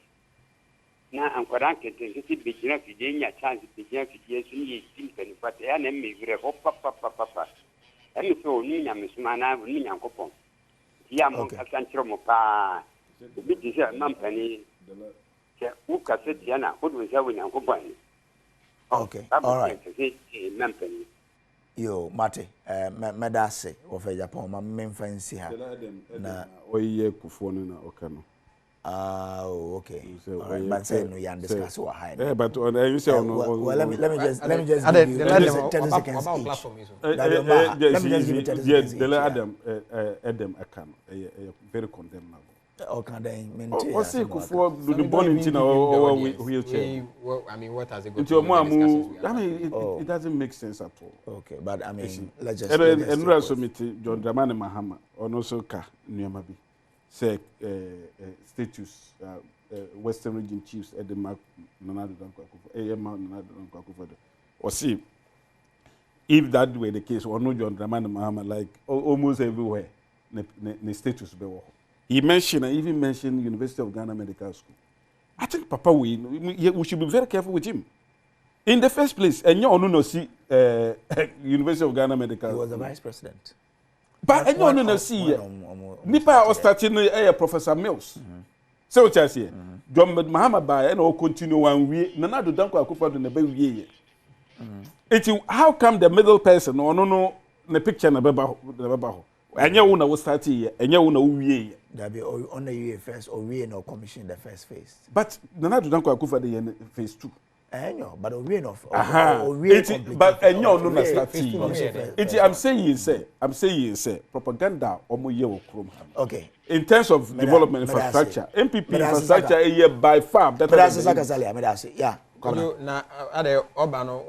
Now I'm quite anxious to be beginning to gain a chance to begin to get some years, but I am me with a papa. And so, Nina, Miss Mana, Nina Copon. Yam of Santromopa, the big dessert company. Who can sit Diana, who was having a company? Okay, all right. Company. Yo, Mate, medase of a Japan, my main fancy ha. Na oye kufoni na okano. Okay. Right, but say no, you discuss what high. Yeah, but you say well, let me just give you 10 seconds each. Let me just give you 10 seconds each. Adam akano, very condemnable. Okay, then. Or say kufo the born in or wheelchair. I mean, what has it got to do? I mean, it doesn't make sense at all. Okay, but I mean, let's just. And John Dramani Mahama, or no so ka Nyamabi, say status Western Region Chiefs at the Mark Nnawotwi Yi, or see if that were the case, or no John Dramani Mahama, like almost everywhere, the status be. He even mentioned University of Ghana Medical School. I think Papa we should be very careful with him. In the first place, and you no see University of Ghana Medical. He was the vice president. But and you no see Nipa was starting Professor Mills. So what I say, John Mahama by and all continue one way. Nana do Danko Akufo do nebe wie. It's how come the middle person or no the picture na beba. Anya una wo start here, anya una wo wie. That be on the year first or we no commission the first phase. But Nana do Danko Akufo the phase 2. Enyo, but we no. But enyo no na start here. I'm saying say propaganda omo ye wo krom. Okay. In terms of development infrastructure, MPP infrastructure here by far that is Sakasalia, yeah. Na ade oba no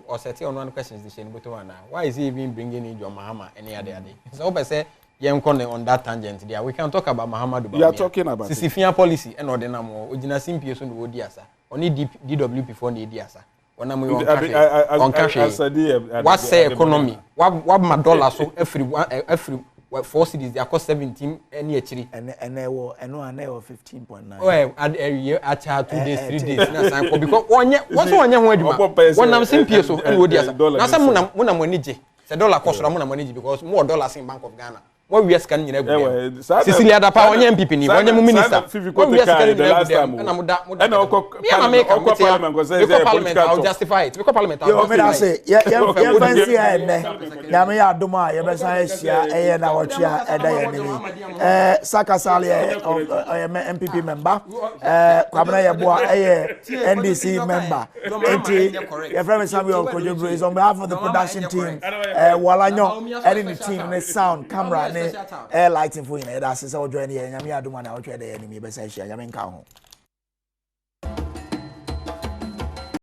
o seti on one questions the shame but one. Why is he even bringing in John Mahama any other day? So oba say yen on that tangent there. We can talk about Muhammadu Bawumia. You are talking about Sisifia policy and ordinamo ojina simpie so no odiasa. Oni DWP for the odiasa. Ona mo on cash. What say economy? What my dollar so every 4 cities they cost 17 any actually and they were 15.9. Oh at 2 days 3 days na san because what's one adwuma one am simpie so any odiasa na say muna money je say dollar cost muna money because more dollars in Bank of Ghana. What we are scanning in every Cecilia da pa onye MPP ni onye minister what we are scanning in every and parliament I'll justify it because parliament I'll say yeah fancy na me adoma ye be san hia eye na wotwa eda ye ni Sakasali MPP member kwabena ye boa eye NDC member enti ye friend Samuel Kojobro is on behalf of the production team Walanyo editing team the sound camera air lighting for you. That's so join here. Nyame aduma na otwe dey enemy be say hia nyame nka ho.